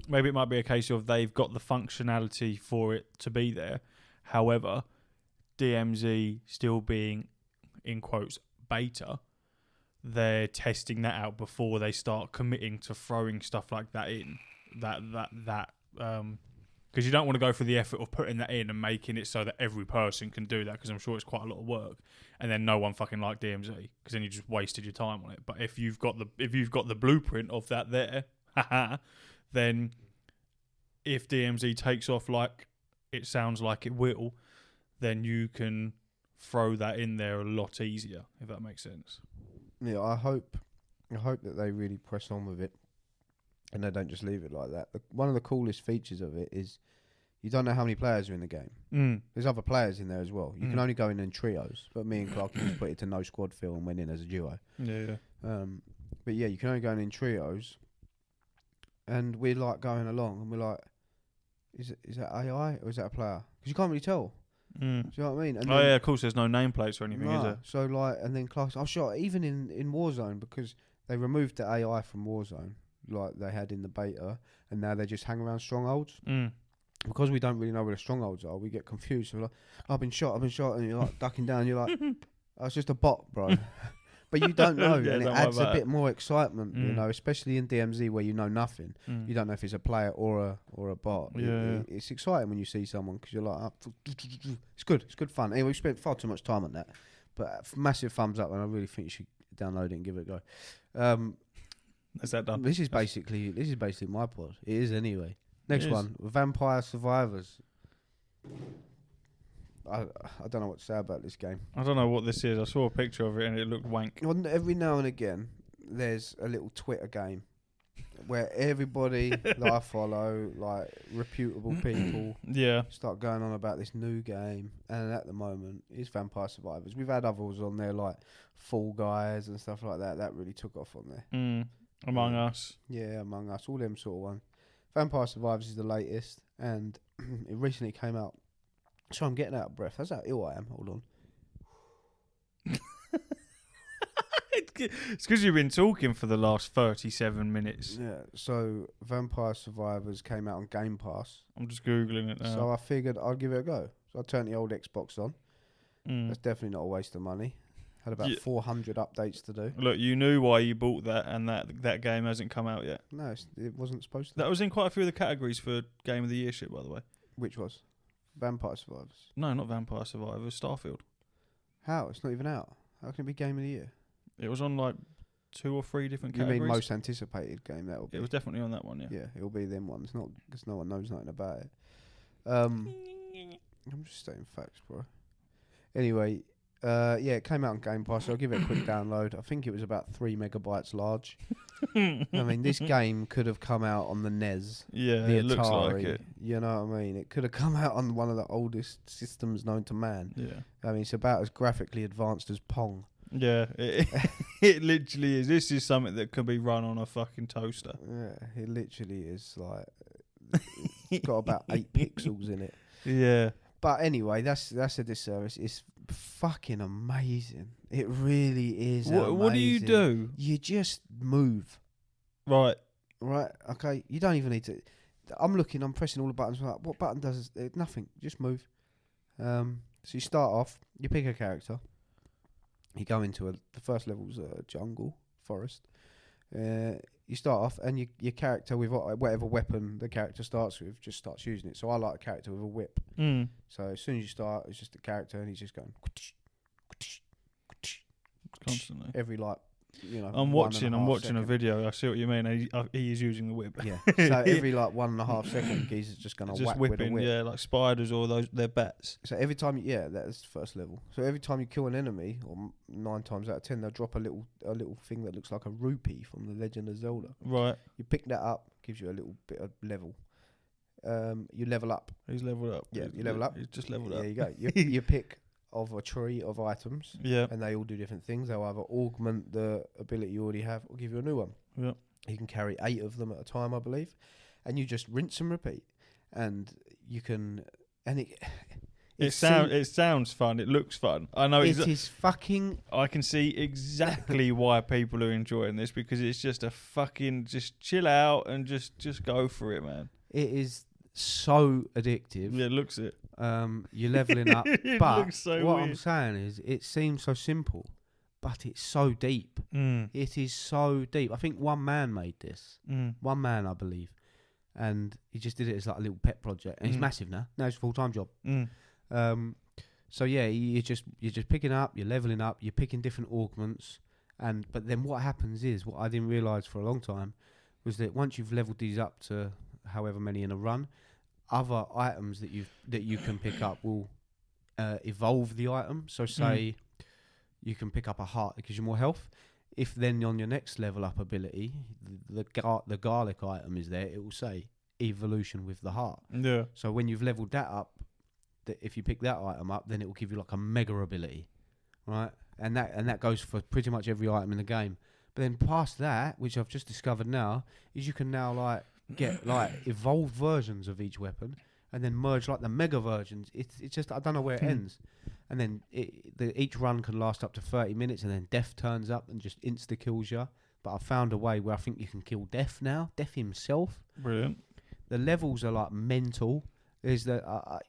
maybe it might be a case of they've got the functionality for it to be there. However, DMZ still being, in quotes, beta, they're testing that out before they start committing to throwing stuff like that in. Because you don't want to go through the effort of putting that in and making it so that every person can do that, because I'm sure it's quite a lot of work, and then no one fucking liked DMZ, because then you just wasted your time on it. But if you've got the blueprint of that there, then if DMZ takes off like it sounds like it will, then you can throw that in there a lot easier, if that makes sense. Yeah, I hope that they really press on with it, and they don't just leave it like that. One of the coolest features of it is you don't know how many players are in the game. There's other players in there as well. You can only go in trios, but me and Clark just put it to no squad feel and went in as a duo. Yeah. But yeah, you can only go in trios, and we're like going along, and we're like, is that AI or is that a player? Because you can't really tell. Do you know what I mean? And yeah, of course. There's no nameplates or anything, is no, there? so like, and then Clark, I'm sure even in Warzone, because they removed the AI from Warzone, like they had in the beta, and now they just hang around strongholds. Because we don't really know where the strongholds are, we get confused. So we're like, I've been shot, and you're like ducking down. You're like, oh, it's just a bot, bro. But you don't know, Yeah, and it don't adds worry a about bit more excitement, you know, especially in DMZ where you know nothing. You don't know if it's a player or a bot. Yeah. It's exciting when you see someone, because you're like, it's good fun. Anyway, we spent far too much time on that, but massive thumbs up, and I really think you should download it and give it a go. Is that done? This is basically my pod. It is anyway. Next one, Vampire Survivors. I don't know what to say about this game. I don't know what this is. I saw a picture of it and it looked wank. Well, every now and again, there's a little Twitter game where everybody that I follow, like reputable people, start going on about this new game. And at the moment, it's Vampire Survivors. We've had others on there like Fall Guys and stuff like that. That really took off on there. Among Us. Yeah, Among Us. All them sort of ones. Vampire Survivors is the latest, and it recently came out. So I'm getting out of breath. That's how ill I am. Hold on. It's because you've been talking for the last 37 minutes. Yeah, so Vampire Survivors came out on Game Pass. I'm just Googling it now. So I figured I'd give it a go. So I turned the old Xbox on. That's definitely not a waste of money. Had about 400 updates to do. Look, you knew why you bought that, and that game hasn't come out yet. No, it wasn't supposed to. That was in quite a few of the categories for Game of the Year shit, by the way. Which was? Vampire Survivors? No, not Vampire Survivors, Starfield. How? It's not even out. How can it be Game of the Year? It was on like 2 or 3 different categories. You mean most anticipated game? That will be. It was definitely on that one, yeah. Yeah, it'll be them ones. Not because no one knows nothing about it. I'm just stating facts, bro. Anyway, it came out on Game Pass, so I'll give it a quick download. I think it was about 3 megabytes large. I mean, this game could have come out on the NES. Yeah, the it Atari, looks like it. You know what I mean? It could have come out on one of the oldest systems known to man. Yeah. I mean, it's about as graphically advanced as Pong. Yeah, it literally is. This is something that could be run on a fucking toaster. Yeah, it literally is like it's got about 8 pixels in it. Yeah. But anyway, that's a disservice. It's fucking amazing. It really is. What do you do? You just move. Right. Okay. You don't even need to. I'm pressing all the buttons. I'm like, what button does nothing? Just move. So you start off. You pick a character. You go into the first level's jungle, forest. You start off, and your character with whatever weapon the character starts with just starts using it. So I like a character with a whip. So as soon as you start, it's just a character, and he's just going constantly. Every I'm watching second. a video. I see what you mean. He is using the whip. Yeah. So every 1.5 second, he's just going to whack whipping, with a whip. Yeah, like spiders or their bats. So every time, that's the first level. So every time you kill an enemy, or 9 times out of 10, they'll drop a little thing that looks like a rupee from The Legend of Zelda. Right. You pick that up, gives you a little bit of level. You level up. He's leveled up. Yeah, you level up. He's just leveled up. There you go. You pick of a tree of items. Yeah. And they all do different things. They'll either augment the ability you already have or give you a new one. Yeah. You can carry 8 of them at a time, I believe, and you just rinse and repeat. And you can, and it sounds fun. It looks fun. I know it is fucking. I can see exactly why people are enjoying this, because it's just a fucking just chill out and just go for it, man. It is so addictive. Yeah, it looks it. You're leveling up, It but looks so what weird. I'm saying is, it seems so simple, but it's so deep. It is so deep. I think one man made this. One man, I believe, and he just did it as like a little pet project, and it's massive now. Now it's a full-time job. So yeah, you're just picking up, you're leveling up, you're picking different augments, but then what happens is, what I didn't realise for a long time was that once you've leveled these up to however many in a run, other items that you can pick up will evolve the item. So say you can pick up a heart that gives you more health. If then on your next level up ability, the garlic item is there, it will say evolution with the heart. Yeah. So when you've leveled that up, if you pick that item up, then it will give you like a mega ability, right? And that goes for pretty much every item in the game. But then past that, which I've just discovered now, is you can now like get like evolved versions of each weapon, and then merge like the mega versions. It's just, I don't know where it ends. And then each run can last up to 30 minutes, and then Death turns up and just insta kills you. But I found a way where I think you can kill Death now. Death himself. Brilliant. The levels are like mental. There's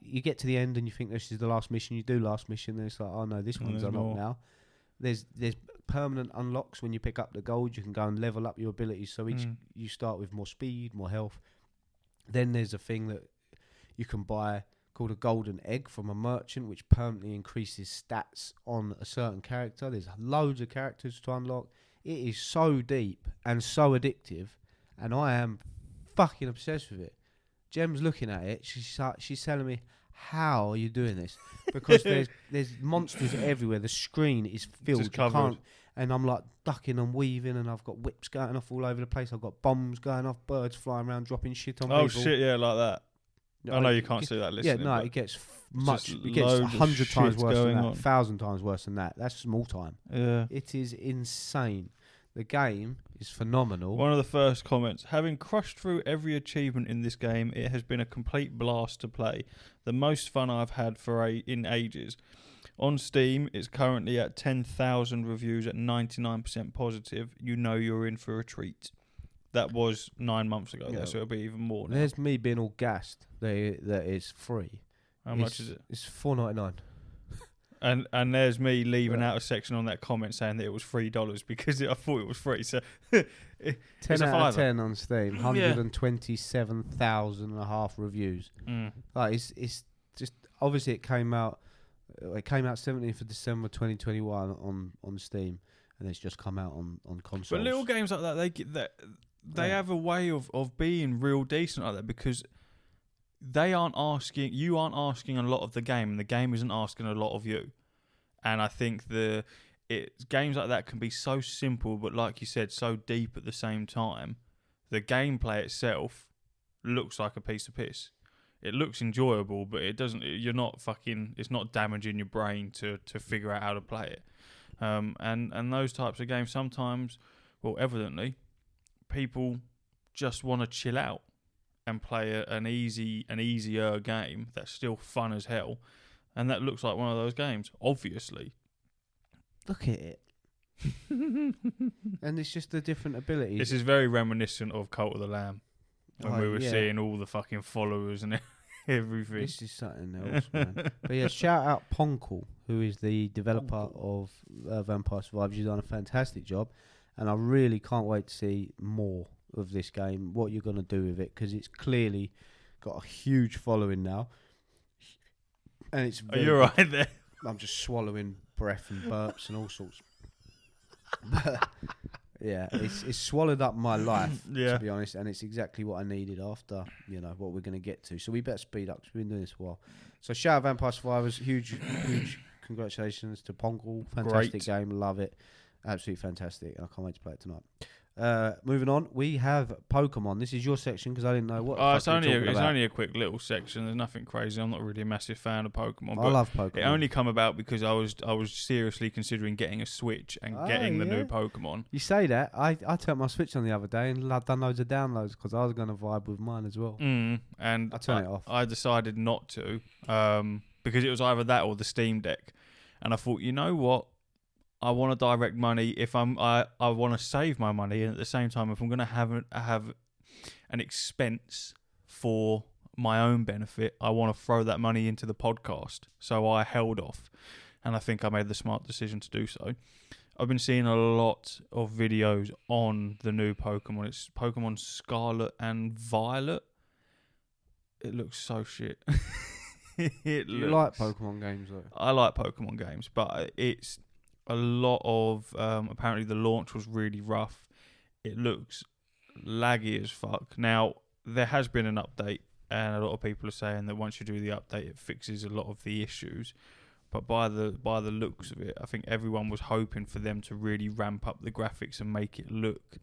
you get to the end and you think this is the last mission. You do last mission, and it's like, oh no, this one's unlocked now. There's permanent unlocks when you pick up the gold. You can go and level up your abilities. So each you start with more speed, more health. Then there's a thing that you can buy called a golden egg from a merchant, which permanently increases stats on a certain character. There's loads of characters to unlock. It is so deep and so addictive, and I am fucking obsessed with it. Jem's looking at it. She's telling me, how are you doing this? Because there's monsters everywhere. The screen is filled. Just covered. And I'm like ducking and weaving, and I've got whips going off all over the place. I've got bombs going off, birds flying around, dropping shit on people. Oh shit, yeah, like that. I know you can't see that listening. Yeah, no, it gets much. just It gets loads of 100 times shit worse than going that, on. 1,000 times worse than that. That's small time. Yeah. It is insane. The game is phenomenal. One of the first comments: having crushed through every achievement in this game, it has been a complete blast to play. The most fun I've had in ages. On Steam, it's currently at 10,000 reviews at 99% positive. You know you're in for a treat. That was 9 months ago, Yeah. so it'll be even more now. There's me being all gassed that it's free. How much is it? It's $4.99. And there's me leaving Right. out a section on that comment saying that it was $3 because I thought it was free. So 10 it's a out of fiver. 10 on Steam. 127,000 and a half reviews. Like it's just, obviously it came out 17th of December 2021 on Steam, and it's just come out on consoles. But little games like that, they have a way of being real decent like that, because you aren't asking a lot of the game, and the game isn't asking a lot of you. And I think games like that can be so simple, but like you said, so deep at the same time. The gameplay itself looks like a piece of piss. It looks enjoyable, but it doesn't. It's not damaging your brain to figure out how to play it. And those types of games sometimes, well, evidently, people just want to chill out and play an easier game that's still fun as hell, and that looks like one of those games. Obviously, look at it, and it's just the different abilities. this is very reminiscent of Cult of the Lamb when we were yeah. seeing all the fucking followers and everything. This is something else, man. But yeah, shout out Ponkle, who is the developer of Vampire Survivors. You've done a fantastic job, and I really can't wait to see more of this game, what you're going to do with it, because it's clearly got a huge following now. And it's Are you alright there? I'm just swallowing breath and burps and all sorts. But yeah, it's swallowed up my life, to be honest, and it's exactly what I needed after, what we're going to get to. So we better speed up, because we've been doing this a while. So shout out Vampire Survivors, huge congratulations to Ponkle. Fantastic game, love it. Absolutely fantastic. I can't wait to play it tonight. Moving on, we have Pokemon. This is your section because I didn't know what. It's only a quick little section. There's nothing crazy. I'm not really a massive fan of Pokemon. I love Pokemon. It only come about because I was seriously considering getting a Switch and getting the new Pokemon. You say that. I turned my Switch on the other day and I've done loads of downloads because I was going to vibe with mine as well. And I turned it off. I decided not to because it was either that or the Steam Deck, and I thought, you know what? I want to direct money. If I want to save my money, and at the same time, if I'm going to have an expense for my own benefit, I want to throw that money into the podcast. So I held off, and I think I made the smart decision to do so. I've been seeing a lot of videos on the new Pokemon. It's Pokemon Scarlet and Violet. It looks so shit. You like Pokemon games though? I like Pokemon games, but it's a lot of apparently the launch was really rough. It looks laggy as fuck. Now there has been an update, and a lot of people are saying that once you do the update, it fixes a lot of the issues. But by the looks of it, I think everyone was hoping for them to really ramp up the graphics and make it look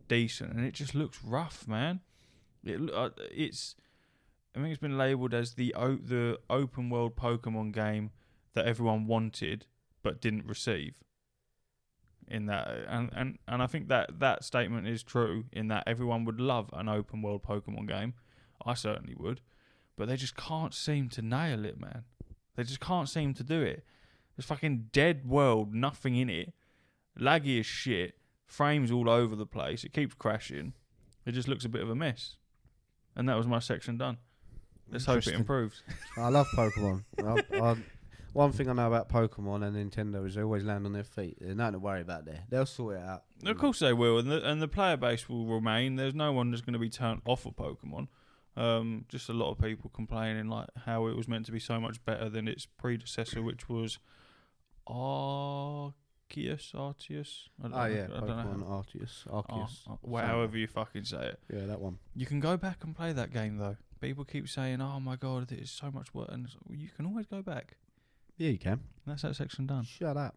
decent, and it just looks rough, man. I think it's been labelled as the open world Pokemon game that everyone wanted but didn't receive. In that, and I think that statement is true. In that, everyone would love an open world Pokemon game. I certainly would, but they just can't seem to nail it, man. They just can't seem to do it. There's fucking dead world, nothing in it, laggy as shit, frames all over the place. It keeps crashing. It just looks a bit of a mess. And that was my section done. Let's hope it improves. I love Pokemon. One thing I know about Pokemon and Nintendo is they always land on their feet. There's nothing to worry about there. They'll sort it out. Of course they will, and the player base will remain. There's no one that's going to be turned off of Pokemon. Just a lot of people complaining like how it was meant to be so much better than its predecessor, which was Arceus. Pokemon Arceus. However you fucking say it. Yeah, that one. You can go back and play that game though. People keep saying, "Oh my god, it is so much work," and you can always go back. Yeah, you can. That's that section done. Shut up.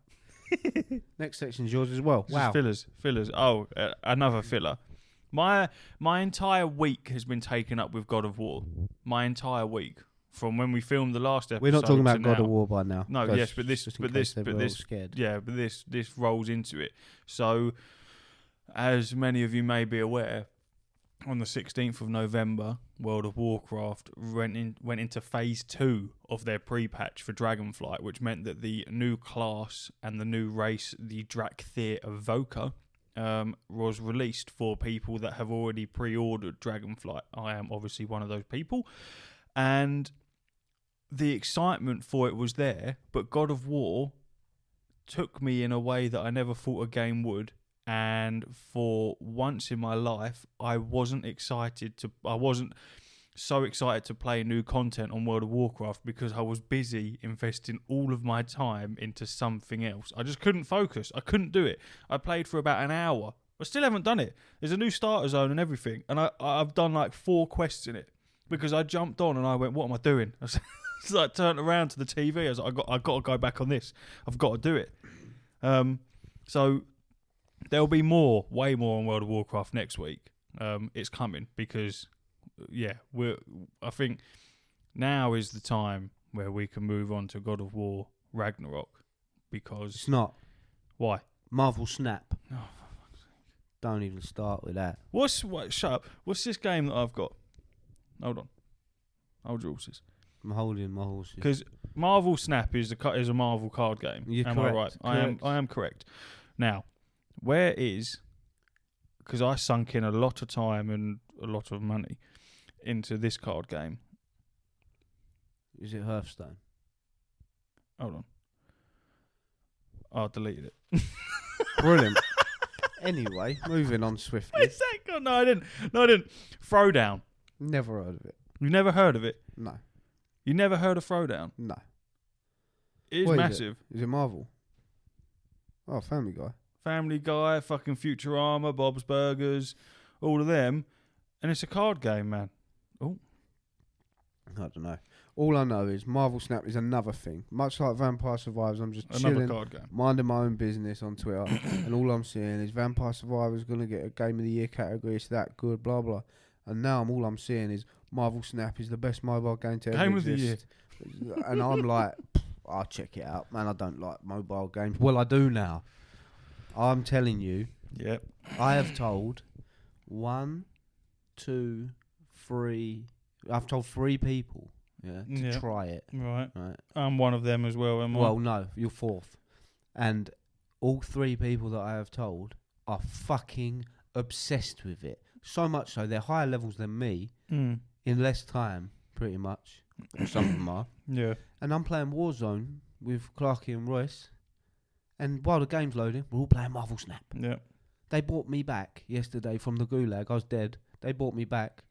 Next section's yours as well. Wow. Fillers. Oh, another filler. My entire week has been taken up with God of War. My entire week, from when we filmed the last episode. We're not talking about God of War by now. No, yes, but this scared. Yeah, but this rolls into it. So, as many of you may be aware, on the 16th of November, World of Warcraft went into phase 2 of their pre-patch for Dragonflight, which meant that the new class and the new race, the Drakthir Evoker, was released for people that have already pre-ordered Dragonflight. I am obviously one of those people, and the excitement for it was there, but God of War took me in a way that I never thought a game would. And for once in my life, I wasn't so excited to play new content on World of Warcraft because I was busy investing all of my time into something else. I just couldn't focus. I couldn't do it. I played for about an hour. I still haven't done it. There's a new starter zone and everything, and I've done like 4 quests in it because I jumped on and I went, "What am I doing?" So I turned around to the TV. I was like, I got to go back on this. I've got to do it. So there'll be way more on World of Warcraft next week. It's coming because, I think now is the time where we can move on to God of War Ragnarok because it's not. Why? Marvel Snap. Oh, for fuck's sake. Don't even start with that. Shut up. What's this game that I've got? Hold on. Hold your horses. I'm holding my horses. Because Marvel Snap is a Marvel card game. You're Am correct. I right? I am correct. Now, because I sunk in a lot of time and a lot of money into this card game. Is it Hearthstone? Hold on. I deleted it. Brilliant. Anyway, moving on swiftly. Where's that gone? No, I didn't. Throwdown. Never heard of it. You've never heard of it? No. You never heard of Throwdown? No. It is massive. Is it Marvel? Oh, Family Guy. Family Guy, fucking Futurama, Bob's Burgers, all of them. And it's a card game, man. Oh. I don't know. All I know is Marvel Snap is another thing. Much like Vampire Survivors, I'm just Another chilling, card game. minding my own business on Twitter, and all I'm seeing is Vampire Survivors going to get a Game of the Year category. It's that good, blah blah. And now all I'm seeing is Marvel Snap is the best mobile game to ever Game of the exist. And I'm like, I'll check it out, man. I don't like mobile games. Well, I do now. I'm telling you. Yep. I have told 1, 2, 3. I've told 3 people, to try it. Right. Right. I'm one of them as well. Well, no, you're 4th, and all 3 people that I have told are fucking obsessed with it. So much so they're higher levels than me in less time, pretty much. Some of them are. Yeah. And I'm playing Warzone with Clarky and Royce, and while the game's loading, we're all playing Marvel Snap. Yeah. They brought me back yesterday from the gulag. I was dead. They brought me back.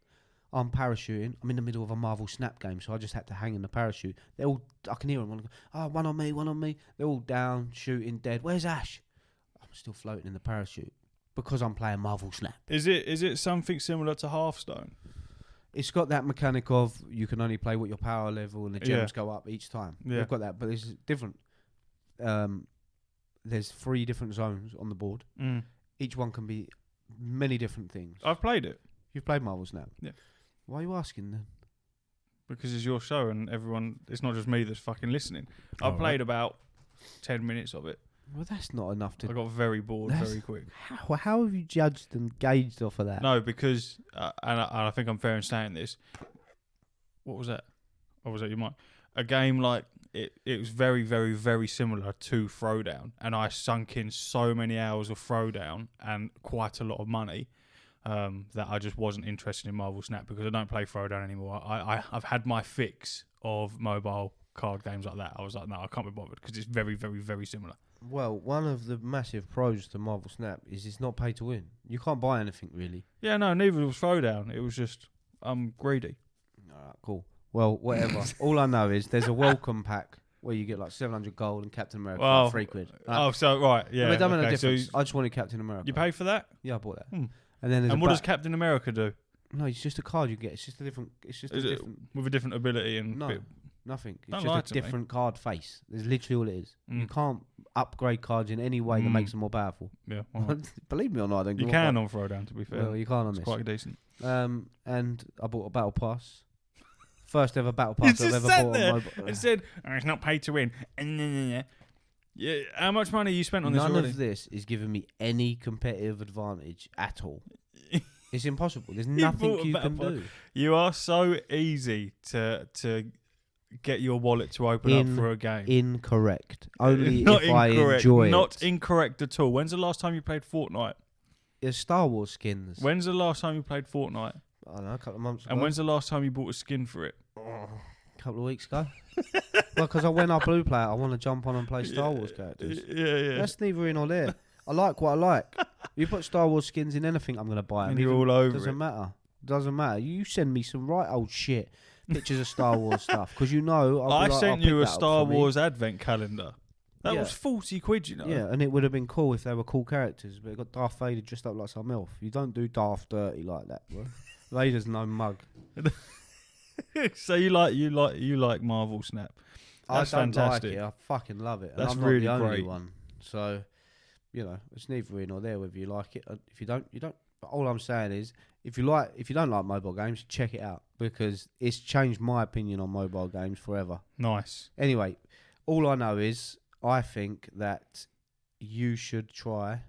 I'm parachuting. I'm in the middle of a Marvel Snap game, so I just had to hang in the parachute. They're all, I can hear them. One on me, one on me. They're all down, shooting, dead. Where's Ash? I'm still floating in the parachute because I'm playing Marvel Snap. Is it something similar to Hearthstone? It's got that mechanic of you can only play what your power level and the gems go up each time. Yeah. They've got that, but it's different. There's 3 different zones on the board. Each one can be many different things. I've played it. You've played Marvel Snap? Yeah. Why are you asking then? Because it's your show and everyone, it's not just me that's fucking listening. I played about 10 minutes of it. Well, that's not enough to... I got very bored very quick. How have you judged and gauged off of that? No, because, and I think I'm fair in saying this, what was that? Or was that your mic? A game like, it was very, very, very similar to Throwdown. And I sunk in so many hours of Throwdown and quite a lot of money that I just wasn't interested in Marvel Snap because I don't play Throwdown anymore. I've had my fix of mobile card games like that. I was like, no, I can't be bothered because it's very, very, very similar. Well, one of the massive pros to Marvel Snap is it's not pay to win. You can't buy anything, really. Yeah, no, neither was Throwdown. It was just, I'm greedy. Alright, cool. Well, whatever. All I know is there's a welcome pack where you get like 700 gold and Captain America for 3 quid. Oh, so, right, yeah. It doesn't make a difference. So I just wanted Captain America. you pay for that? Yeah, I bought that. Hmm. And then what does Captain America do? No, it's just a card you get. It's just a different... It's just Is a it different... with a different ability and... No, nothing. It's Don't lie just to a me. different card face. There's literally all it is. You Mm. can't upgrade cards in any way that makes them more powerful. Yeah, all right. Believe me or not, I don't You give can a on Throwdown, to be fair. Well, you can't on It's this. quite decent. And I bought a battle pass. First ever battle pass You I've just ever sat bought. there On mobile. and said, it's not pay to win. Yeah, how much money you spent on this None already? of this is giving me any competitive advantage at all. It's impossible. There's You nothing bought a you battle can pass. do. You are so easy to get your wallet to open up for a game. Incorrect. Only Not if I incorrect. enjoy Not it. incorrect at all. When's the last time you played Fortnite? There's Star Wars skins. When's the last time you played Fortnite? I don't know, a couple of months ago. And when's the last time you bought a skin for it? A couple of weeks ago. Well, because when I blue play it, I want to jump on and play Star Wars characters. Yeah. That's neither here nor there. I like what I like. You put Star Wars skins in anything, I'm going to buy it. And you're all over Doesn't it. matter. Doesn't matter. You send me some right old shit. Pictures of Star Wars stuff. Because you know... I I'll sent pick you a that up Star for me. Wars advent calendar. That Yeah. was 40 quid, you know. Yeah, and it would have been cool if they were cool characters, but it got Darth Vader dressed up like some elf. You don't do Darth dirty like that, bro. Vader's no mug. So you like Marvel Snap. That's I don't fantastic. like it. I fucking love it. And That's I'm really not the only great. one. So, you know, it's neither here nor there whether you like it. If you don't, you don't. But all I'm saying is, if you don't like mobile games, check it out because it's changed my opinion on mobile games forever. Nice. Anyway, all I know is I think that you should try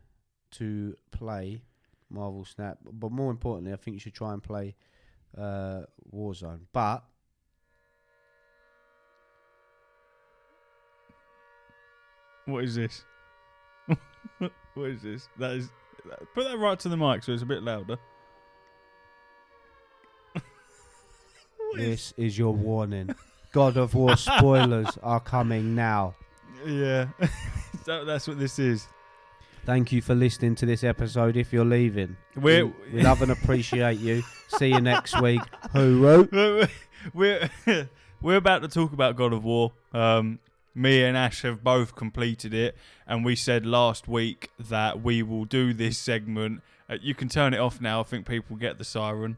to play Marvel Snap, but more importantly, I think you should try and play Warzone. But What is this? What is this? Put that right to the mic so it's a bit louder. this is your warning. God of War spoilers are coming now. Yeah. That's what this is. Thank you for listening to this episode. If you're leaving, we We're love and appreciate you. See you next week. Hooroo. we're about to talk about God of War. Me and Ash have both completed it, and we said last week that we will do this segment. You can turn it off now. I think people get the siren.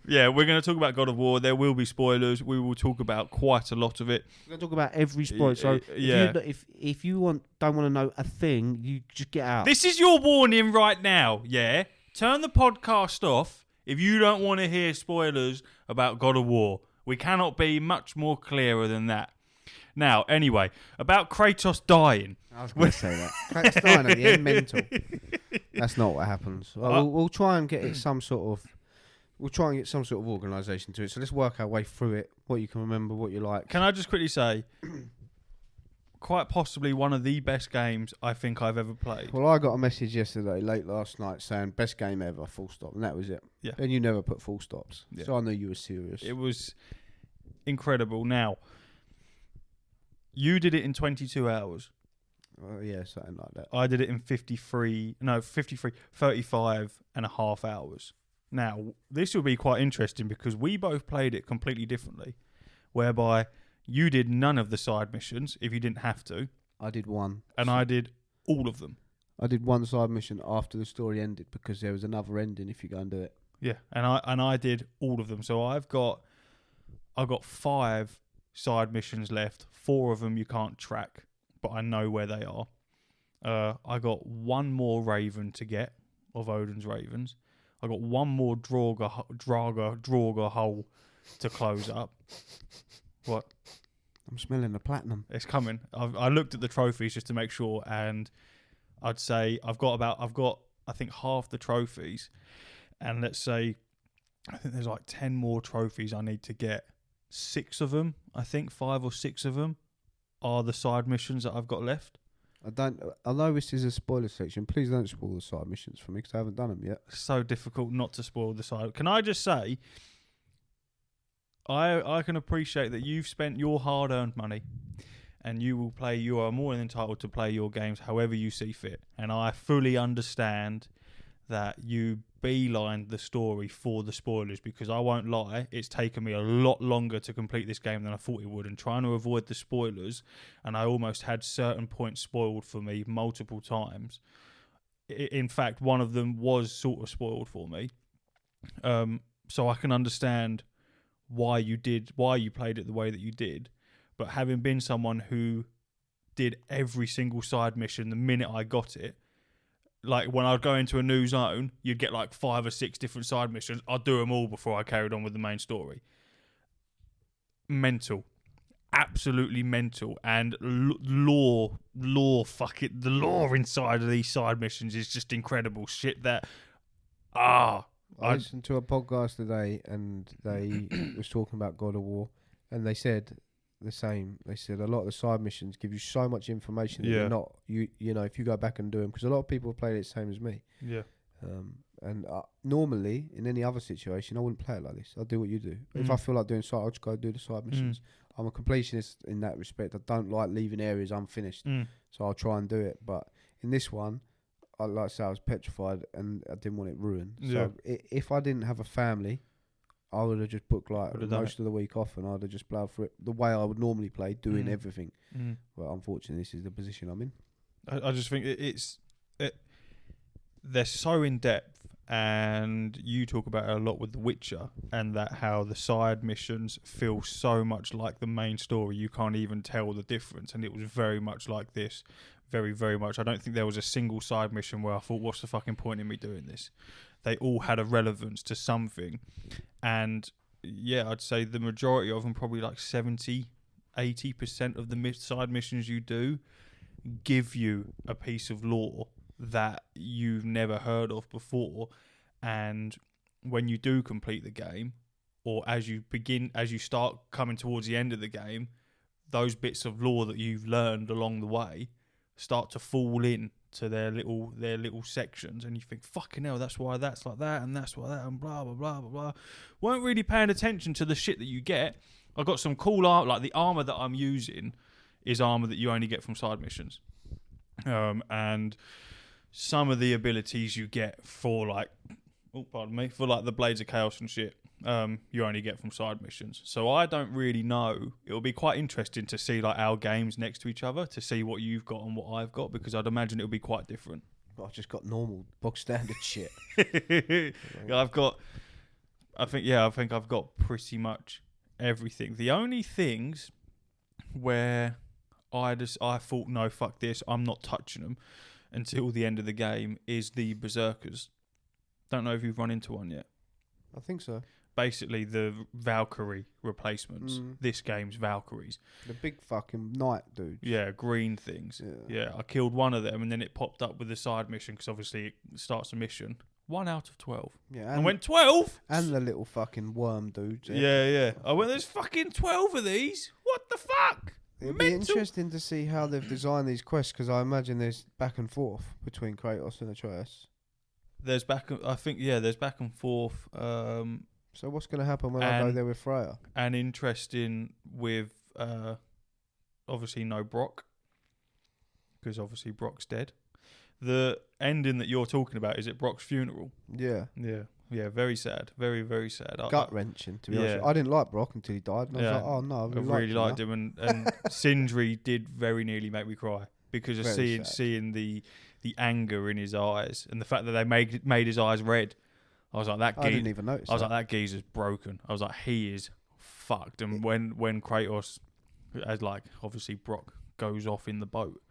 Yeah, we're going to talk about God of War. There will be spoilers. We will talk about quite a lot of it. We're going to talk about every spoiler. So yeah. if you don't want to know a thing, you just get out. This is your warning right now, yeah? Turn the podcast off if you don't want to hear spoilers about God of War. We cannot be much more clearer than that. Now, anyway, about Kratos dying. I was going to say that. Kratos dying at the end, mental. That's not what happens. We'll try and get it some sort of... We'll try and get some sort of organisation to it. So let's work our way through it. What you can remember, what you like. Can I just quickly say, quite possibly one of the best games I think I've ever played. Well, I got a message yesterday, late last night, saying best game ever, full stop. And that was it. Yeah. And you never put full stops. Yeah. So I knew you were serious. It was incredible. Now, you did it in 22 hours. Yeah, something like that. I did it in 35 and a half hours. Now, this will be quite interesting because we both played it completely differently, whereby you did none of the side missions if you didn't have to. I did one. And I did all of them. I did one side mission after the story ended because there was another ending if you go and do it. Yeah, and I did all of them. So I've got 5 side missions left. 4 of them you can't track, but I know where they are. I got 1 more Raven to get of Odin's Ravens. I got 1 more Draugr hole to close up. What? I'm smelling the platinum. It's coming. I looked at the trophies just to make sure, and I'd say I've got I think half the trophies, and let's say I think there's like 10 more trophies I need to get. 6 of them, I think 5 or 6 of them, are the side missions that I've got left. Although this is a spoiler section, please don't spoil the side missions for me because I haven't done them yet. It's so difficult not to spoil the side. Can I just say, I can appreciate that you've spent your hard-earned money, and you are more than entitled to play your games however you see fit. And I fully understand that you beelined the story for the spoilers, because I won't lie, it's taken me a lot longer to complete this game than I thought it would, and trying to avoid the spoilers, and I almost had certain points spoiled for me multiple times. In fact, one of them was sort of spoiled for me. So I can understand why you played it the way that you did, but having been someone who did every single side mission the minute I got it, like when I'd go into a new zone, you'd get like 5 or 6 different side missions. I'd do them all before I carried on with the main story. Mental. Absolutely mental. And the lore inside of these side missions is just incredible. Shit that... I listened to a podcast today and they was talking about God of War, and they said the same. They said a lot of the side missions give you so much information that you're not, you know, if you go back and do them, because a lot of people have played it the same as me. Yeah. And normally in any other situation I wouldn't play it like this. I'll do what you do. If I feel like doing side, I'll just go do the side missions. I'm a completionist in that respect. I don't like leaving areas unfinished, so I'll try and do it. But in this one, I was petrified and I didn't want it ruined. So if I didn't have a family, I would have just booked like most of the week off, and I'd have just played for it the way I would normally play, doing everything. But unfortunately, this is the position I'm in. I just think they're so in depth, and you talk about it a lot with The Witcher, and that how the side missions feel so much like the main story, you can't even tell the difference. And it was very much like this, very, very much. I don't think there was a single side mission where I thought, what's the fucking point in me doing this? They all had a relevance to something. And yeah, I'd say the majority of them, probably like 70-80% of the side missions you do, give you a piece of lore that you've never heard of before. And when you do complete the game, or as you start coming towards the end of the game, those bits of lore that you've learned along the way start to fall in to their little sections, and you think, fucking hell, that's why that's like that, and that's why that, and blah blah blah blah blah. Weren't really paying attention to the shit that you get. I got some cool art, like the armor that I'm using is armor that you only get from side missions, and some of the abilities you get for like, for like the Blades of Chaos and shit, you only get from side missions. So I don't really know. It'll be quite interesting to see like our games next to each other, to see what you've got and what I've got, because I'd imagine it'll be quite different. I've just got normal bog standard shit. I've got I think I've got pretty much everything. The only things where I thought, no, fuck this, I'm not touching them until the end of the game is the berserkers. Don't know if you've run into one yet. I think so. Basically, the Valkyrie replacements. This game's Valkyries. The big fucking knight dudes. Yeah, green things. Yeah, I killed one of them, and then it popped up with the side mission, because obviously it starts a mission. 1 out of 12. Yeah, I went 12? And the little fucking worm dudes. Yeah. I went, there's fucking 12 of these? What the fuck? It'd be interesting to see how they've designed these quests, because I imagine there's back and forth between Kratos and Atreus. There's back and forth. So what's going to happen when I go there with Freya? And interesting with, obviously no Brock, because obviously Brock's dead. The ending that you're talking about, is it Brock's funeral? Yeah. Yeah, very sad. Very, very sad. Gut-wrenching, to be honest. I didn't like Brock until he died. And I was like, oh no, I really liked him. And Sindri did very nearly make me cry, because of seeing the anger in his eyes, and the fact that they made his eyes red. I was like, I didn't even notice. I was like, that geezer's broken. I was like, he is fucked. And when Kratos, as like obviously Brock goes off in the boat,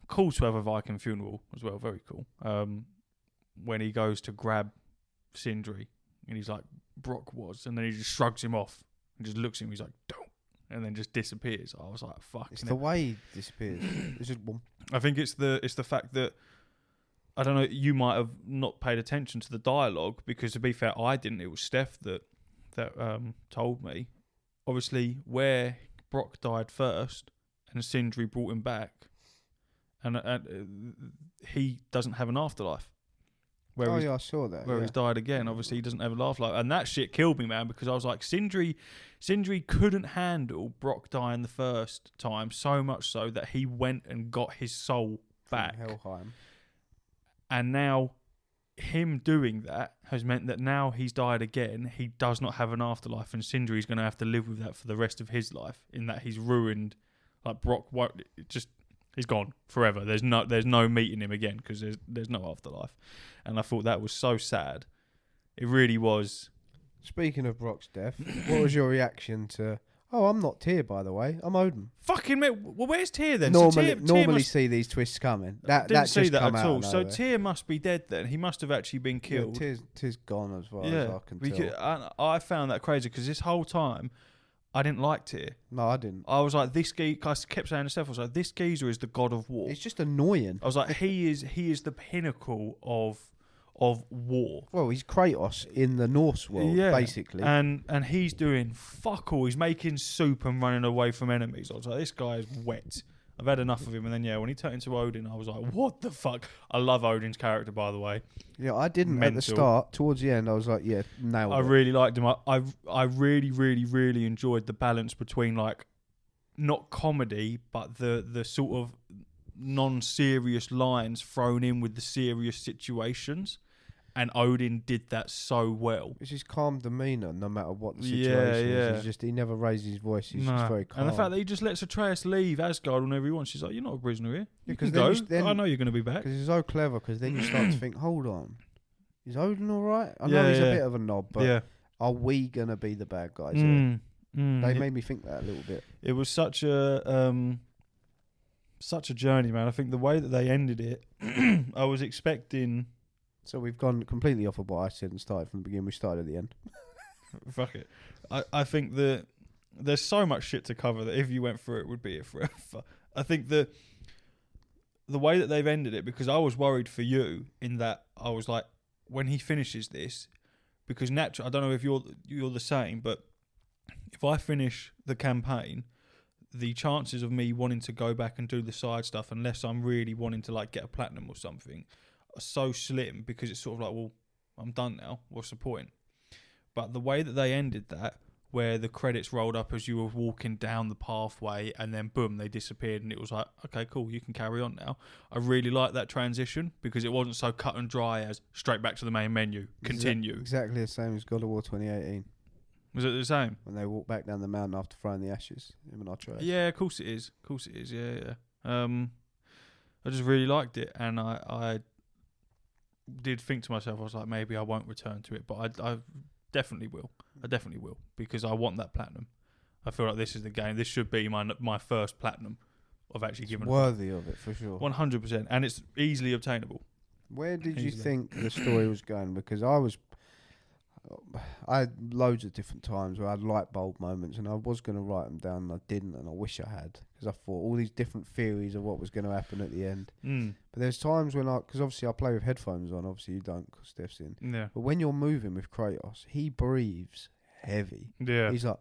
cool to have a Viking funeral as well. Very cool. When he goes to grab Sindri, and he's like, Brock was, and then he just shrugs him off and just looks at him. He's like, don't, and then just disappears. I was like, fuck. It's the way he disappears. It's just boom. I think it's the fact that, I don't know, you might have not paid attention to the dialogue, because to be fair, I didn't. It was Steph that told me. Obviously, where Brock died first and Sindri brought him back, and he doesn't have an afterlife. I saw that. Where he's died again. Obviously, he doesn't have an afterlife, and that shit killed me, man. Because I was like, Sindri couldn't handle Brock dying the first time, so much so that he went and got his soul back. From Helheim. And now, him doing that has meant that now he's died again. He does not have an afterlife, and Sindri's going to have to live with that for the rest of his life. In that he's ruined, like Brock won't he's gone forever. There's no meeting him again, because there's no afterlife. And I thought that was so sad. It really was. Speaking of Brock's death, what was your reaction to? Oh, I'm not Tyr, by the way. I'm Odin. Fucking mate. Well, where's Tyr then? Normally see these twists coming. Didn't see that at all. So Tyr must be dead then. He must have actually been killed. Yeah, Tyr's gone as well as I can tell. I found that crazy, because this whole time I didn't like Tyr. No, I didn't. I was like, this geezer. I kept saying to Steph, I was like, this geezer is the god of war. It's just annoying. I was like, he is the pinnacle of war. Well, he's Kratos in the Norse world, basically. And he's doing fuck all. He's making soup and running away from enemies. I was like, this guy is wet. I've had enough of him. And then, when he turned into Odin, I was like, what the fuck? I love Odin's character, by the way. Yeah, I didn't at the start. Towards the end, I was like, yeah, nailed it. I really liked him. I really, really, really enjoyed the balance between, like, not comedy, but the sort of non-serious lines thrown in with the serious situations. And Odin did that so well. It's his calm demeanour, no matter what the situation is. He never raises his voice. He's just very calm. And the fact that he just lets Atreus leave Asgard whenever he wants. She's like, you're not a prisoner here. You can go. I know you're going to be back. Because he's so clever, because then you start to think, hold on. Is Odin all right? I know he's a bit of a knob, but are we going to be the bad guys here? They made me think that a little bit. It was such a journey, man. I think the way that they ended it, I was expecting... So we've gone completely off of what I said and started from the beginning. We started at the end. Fuck it. I think that there's so much shit to cover that if you went through it, would be it forever. I think the way that they've ended it, because I was worried for you in that I was like, when he finishes this, because naturally, I don't know if you're the same, but if I finish the campaign, the chances of me wanting to go back and do the side stuff, unless I'm really wanting to like get a platinum or something, are so slim, because it's sort of like, well, I'm done now. What's the point? But the way that they ended that, where the credits rolled up as you were walking down the pathway, and then boom, they disappeared, and it was like, okay, cool, you can carry on now. I really like that transition, because it wasn't so cut and dry as straight back to the main menu, continue. Exactly the same as God of War 2018. Was it the same? When they walked back down the mountain after throwing the ashes, him and Atreus. Yeah, of course it is. Of course it is. Yeah. I just really liked it, and I did think to myself, I was like, maybe I won't return to it, but I definitely will. I definitely will, because I want that platinum. I feel like this is the game. This should be my first platinum of actually giving. Worthy of it for sure. 100%, and it's easily obtainable. Where did you think the story was going? Because I had loads of different times where I had light bulb moments, and I was going to write them down, and I didn't, and I wish I had, because I thought all these different theories of what was going to happen at the end. But there's times when because obviously I play with headphones on, obviously you don't, because Steph's in. Yeah. But when you're moving with Kratos, he breathes heavy. Yeah. He's like,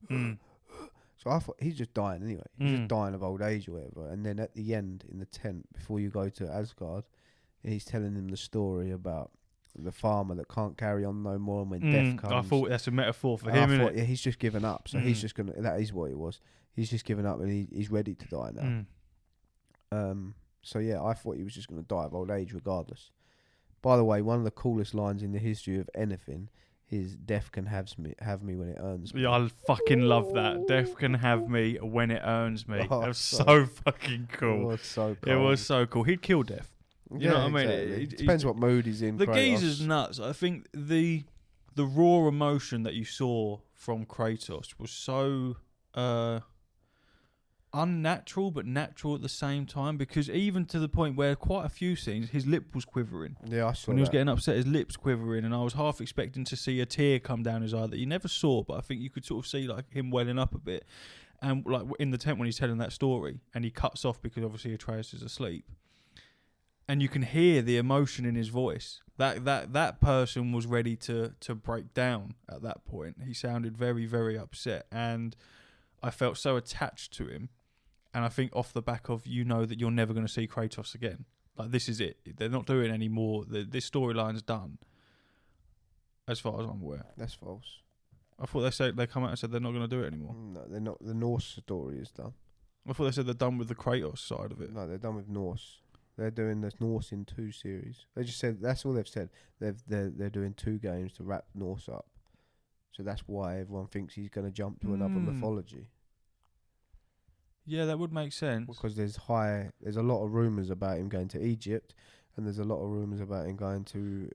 so I thought he's just dying anyway. He's just dying of old age or whatever. And then at the end, in the tent, before you go to Asgard, he's telling him the story about the farmer that can't carry on no more, and when death comes. I thought that's a metaphor for him, innit? Yeah, he's just given up. So he's just gonna. That is what it was. He's just given up, and he's ready to die now. So yeah, I thought he was just gonna die of old age, regardless. By the way, one of the coolest lines in the history of anything is "Death can have me when it earns me." Yeah, I fucking love that. Death can have me when it earns me. That was so fucking cool. It was so cool. It was so cool. He'd kill Death. You know what I mean? Exactly. It depends what mood he's in. The Kratos. geezer's nuts. I think the raw emotion that you saw from Kratos was so unnatural but natural at the same time, because even to the point where quite a few scenes his lip was quivering. Yeah, I saw when he was getting upset, his lips quivering, and I was half expecting to see a tear come down his eye that you never saw, but I think you could sort of see like him welling up a bit. And like in the tent when he's telling that story, and he cuts off because obviously Atreus is asleep, and you can hear the emotion in his voice. That person was ready to break down at that point. He sounded very, very upset, and I felt so attached to him. And I think off the back of, you know, that you're never going to see Kratos again. Like, this is it. They're not doing any more. This storyline's done, as far as I'm aware. That's false. I thought they come out and said they're not going to do it anymore. No, they're not. The Norse story is done. I thought they said they're done with the Kratos side of it. No, they're done with Norse. They're doing the Norse in 2 series. They just said that's all they've said. They're doing 2 games to wrap Norse up. So that's why everyone thinks he's going to jump to another mythology. Yeah, that would make sense. Because there's a lot of rumours about him going to Egypt, and there's a lot of rumours about him going to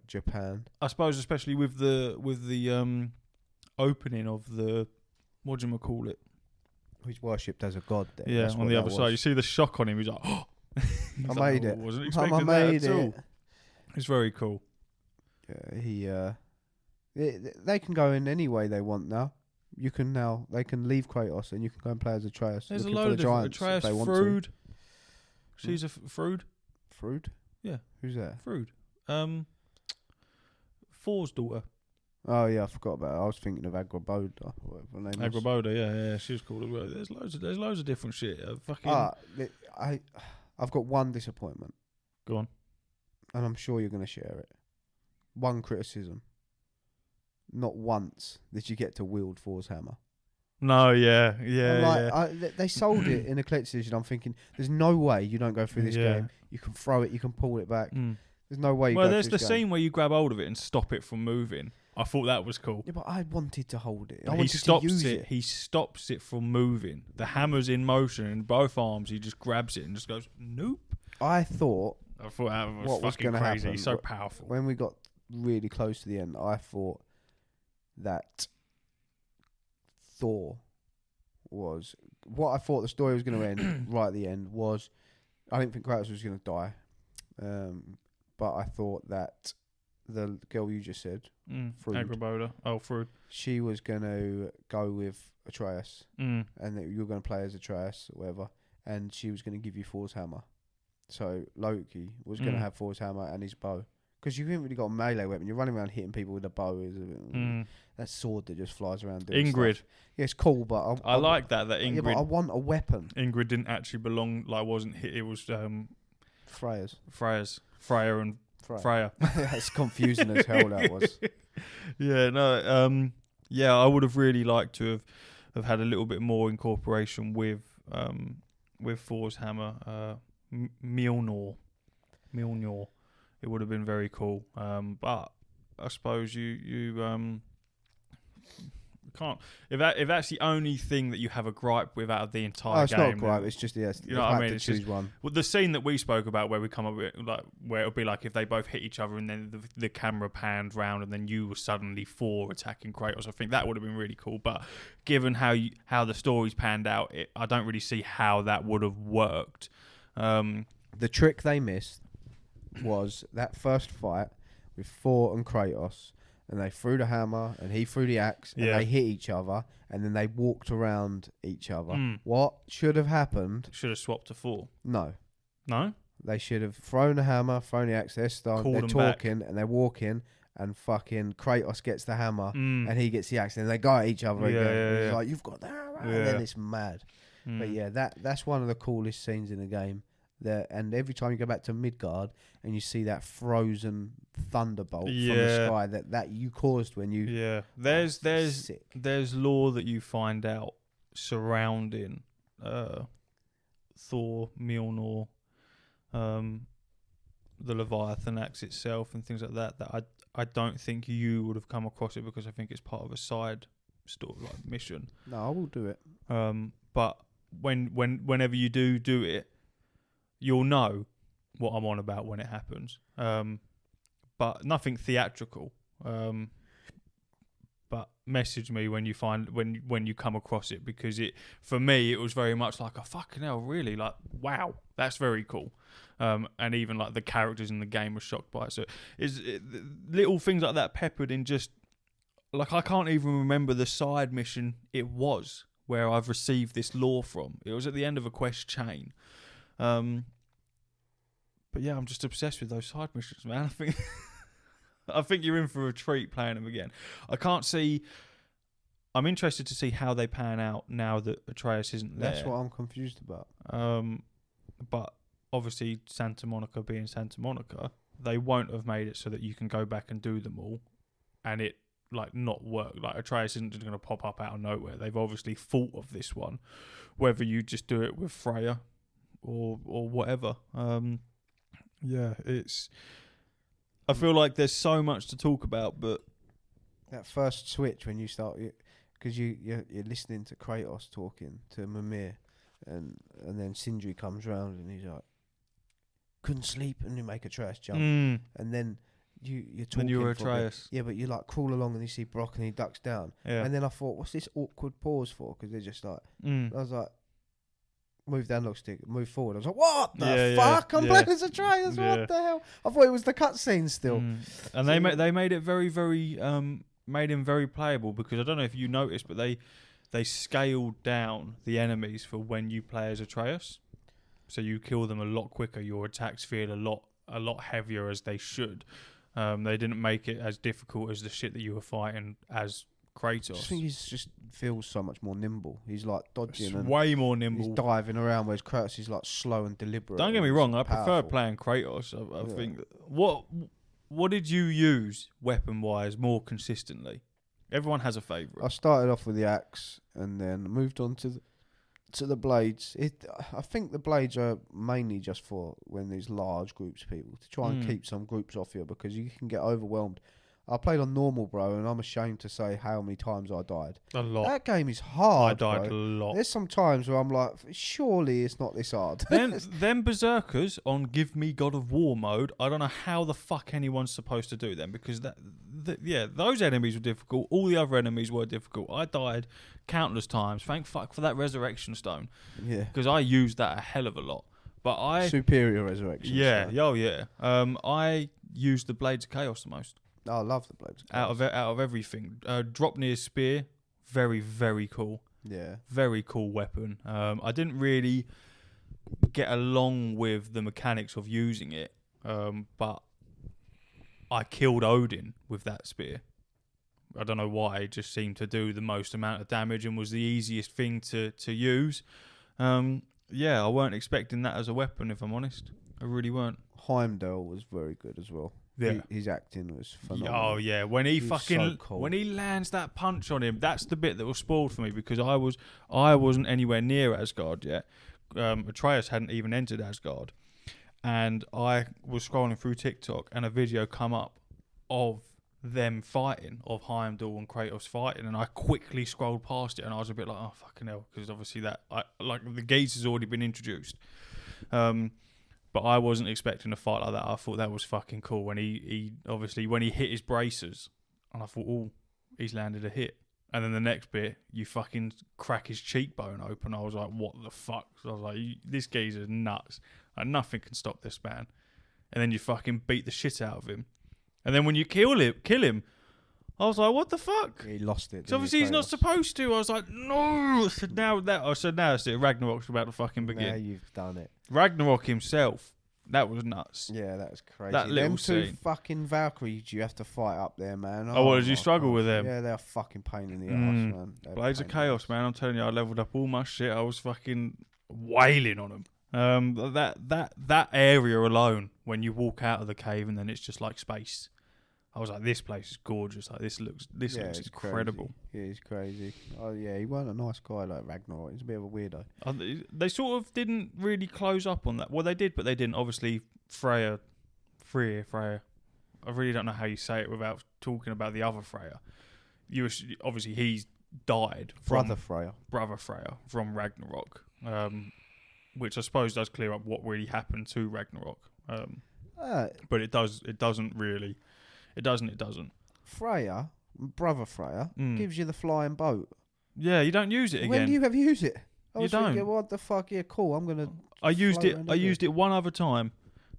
Japan. I suppose, especially with the opening of the, what do you call it? He's worshipped as a god there. Yeah, on the other side. You see the shock on him. He's like, oh. I made it. Wasn't expecting that at all. It's very cool. Yeah, they can go in any way they want now. They can leave Kratos and you can go and play as Atreus. There's a load of different Atreus, Frood. She's a Frood. Frood? Yeah. Who's that? Frood. Thor's daughter. Oh yeah, I forgot about her. I was thinking of Agraboda, whatever her name was. Agraboda, yeah, she was cool as well. There's loads of different shit. I've got one disappointment. Go on. And I'm sure you're going to share it. One criticism. Not once did you get to wield Thor's hammer. No, yeah. They sold it in a collector's edition. I'm thinking, there's no way you don't go through this game. You can throw it, you can pull it back. There's no way you Well, there's the scene where you grab hold of it and stop it from moving. I thought that was cool. Yeah, but I wanted to hold it. He stops it from moving. The hammer's in motion in both arms. He just grabs it and just goes, nope. I thought that was fucking crazy. He's so powerful. When we got really close to the end, I thought that Thor was... What I thought the story was going to end right at the end was... I didn't think Kratos was going to die. But I thought that the girl you just said, Agraboda. Oh, Frood. She was going to go with Atreus, and that you were going to play as Atreus or whatever, and she was going to give you Thor's hammer. So Loki was going to have Thor's hammer and his bow. Because you haven't really got a melee weapon. You're running around hitting people with a bow. That sword that just flies around doing Ingrid. Stuff. Yeah, it's cool, but... I like that Ingrid... Yeah, but I want a weapon. Ingrid didn't actually belong... wasn't hit. It was... Freya's. Freya and Freya. That's confusing as hell, that was. Yeah, no... I would have really liked to have had a little bit more incorporation with Thor's hammer. Mjolnir. It would have been very cool. But I suppose you can't. If that's the only thing that you have a gripe with out of the entire it's game, not a gripe. It's just you know what I mean. It's choose just one. well, the scene that we spoke about where we come up with like where it'll be like if they both hit each other and then the camera panned round and then you were suddenly 4 attacking Kratos. I think that would have been really cool. But given how the story's panned out, I don't really see how that would have worked. The trick they missed was that first fight with Thor and Kratos. And they threw the hammer, and he threw the axe, and they hit each other, and then they walked around each other. What should have happened? Should have swapped to 4. No. No? They should have thrown the hammer, thrown the axe, they're talking, and they're walking, and fucking Kratos gets the hammer, and he gets the axe, and they go at each other again. And he's like, you've got the hammer, and then it's mad. But yeah, that's one of the coolest scenes in the game. And every time you go back to Midgard and you see that frozen thunderbolt from the sky that you caused when you there's lore that you find out surrounding Thor, Mjolnir, the Leviathan axe itself and things like that I don't think you would have come across it because I think it's part of a side story like mission. No, I will do it. But whenever you do it, you'll know what I'm on about when it happens. But nothing theatrical. But message me when you find when you come across it, because for me it was very much like a fucking hell, really, like wow, that's very cool. And even like the characters in the game were shocked by it. So little things like that peppered in, just like I can't even remember the side mission it was where I've received this lore from. It was at the end of a quest chain. But yeah, I'm just obsessed with those side missions, man. I think you're in for a treat playing them again. I'm interested to see how they pan out now that Atreus isn't there. That's what I'm confused about. But obviously Santa Monica being Santa Monica, they won't have made it so that you can go back and do them all and it like not work. Like Atreus isn't just going to pop up out of nowhere. They've obviously thought of this one, whether you just do it with Freya or whatever. Yeah, I feel like there's so much to talk about, but that first switch when you start, because you're listening to Kratos talking to Mimir, and then Sindri comes round and he's like, couldn't sleep, and you make Atreus jump, and then you're talking. Then you're Atreus. Yeah, but you like crawl along and you see Brock and he ducks down, and then I thought, what's this awkward pause for? Because they're just like, I was like, move the analog stick, move forward. I was like, what the fuck? I'm playing as Atreus. What the hell? I thought it was the cutscene still. And they made it very, very made him very playable, because I don't know if you noticed, but they scaled down the enemies for when you play as Atreus, so you kill them a lot quicker. Your attacks feel a lot heavier, as they should. They didn't make it as difficult as the shit that you were fighting as Kratos. I think he just feels so much more nimble. He's like dodging. It's way more nimble. He's diving around, whereas Kratos is like slow and deliberate. Don't get me wrong, I prefer playing Kratos. I think. What did you use weapon wise more consistently? Everyone has a favourite. I started off with the axe and then moved on to the blades. I think the blades are mainly just for when there's large groups of people, to try and keep some groups off you, because you can get overwhelmed. I played on normal, bro, and I'm ashamed to say how many times I died. A lot. That game is hard. I died bro. a lot. There's some times where I'm like, surely it's not this hard. Them berserkers on Give Me God of War mode, I don't know how the fuck anyone's supposed to do them, because those enemies were difficult. All the other enemies were difficult. I died countless times. Thank fuck for that resurrection stone. Yeah. Because I used that a hell of a lot. But superior resurrection. Yeah. Stone. Oh yeah. I used the Blades of Chaos the most. Oh, I love the Blades of Chaos. Out of everything. Dropnir spear, very, very cool. Yeah. Very cool weapon. I didn't really get along with the mechanics of using it, but I killed Odin with that spear. I don't know why. It just seemed to do the most amount of damage and was the easiest thing to use. Yeah, I weren't expecting that as a weapon, if I'm honest. I really weren't. Heimdall was very good as well. Yeah. His acting was phenomenal. Oh yeah, when he when he lands that punch on him, that's the bit that was spoiled for me, because I wasn't anywhere near Asgard yet. Atreus hadn't even entered Asgard, and I was scrolling through TikTok and a video come up of them fighting, of Heimdall and Kratos fighting, and I quickly scrolled past it, and I was a bit like, oh fucking hell, because obviously the geese has already been introduced, but I wasn't expecting a fight like that. I thought that was fucking cool when he obviously when he hit his bracers, and I thought, oh, he's landed a hit, and then the next bit you fucking crack his cheekbone open. I was like, what the fuck? So I was like, this geezer's nuts. Like, nothing can stop this man. And then you fucking beat the shit out of him. And then when you kill him, I was like, what the fuck? He lost it. So obviously he's not supposed to. I was like, no. I said, now that's it. Ragnarok's about to fucking begin. Now you've done it. Ragnarok himself. That was nuts. Yeah, that was crazy. That little them two scene. fucking Valkyries you have to fight up there, man. Oh, what, did you my struggle God. with them? Yeah, they're a fucking pain in the arse, man. They're Blades of pain in the Chaos, arse. man. I'm telling you, I leveled up all my shit. I was fucking wailing on them. That area alone, when you walk out of the cave and then it's just like space. I was like, this place is gorgeous. Like this looks it's incredible. Crazy. Yeah, he's crazy. Oh yeah, he weren't a nice guy like Ragnarok. He's a bit of a weirdo. They sort of didn't really close up on that. Well, they did, but they didn't. Obviously, Freya. I really don't know how you say it without talking about the other Freya. Obviously he's died from Brother Freya from Ragnarok, which I suppose does clear up what really happened to Ragnarok. But it doesn't. Freya, Brother Freya, gives you the flying boat. Yeah, you don't use it again. When do you ever use it? You don't. Thinking, what the fuck? Yeah, cool. I'm gonna. I used it one other time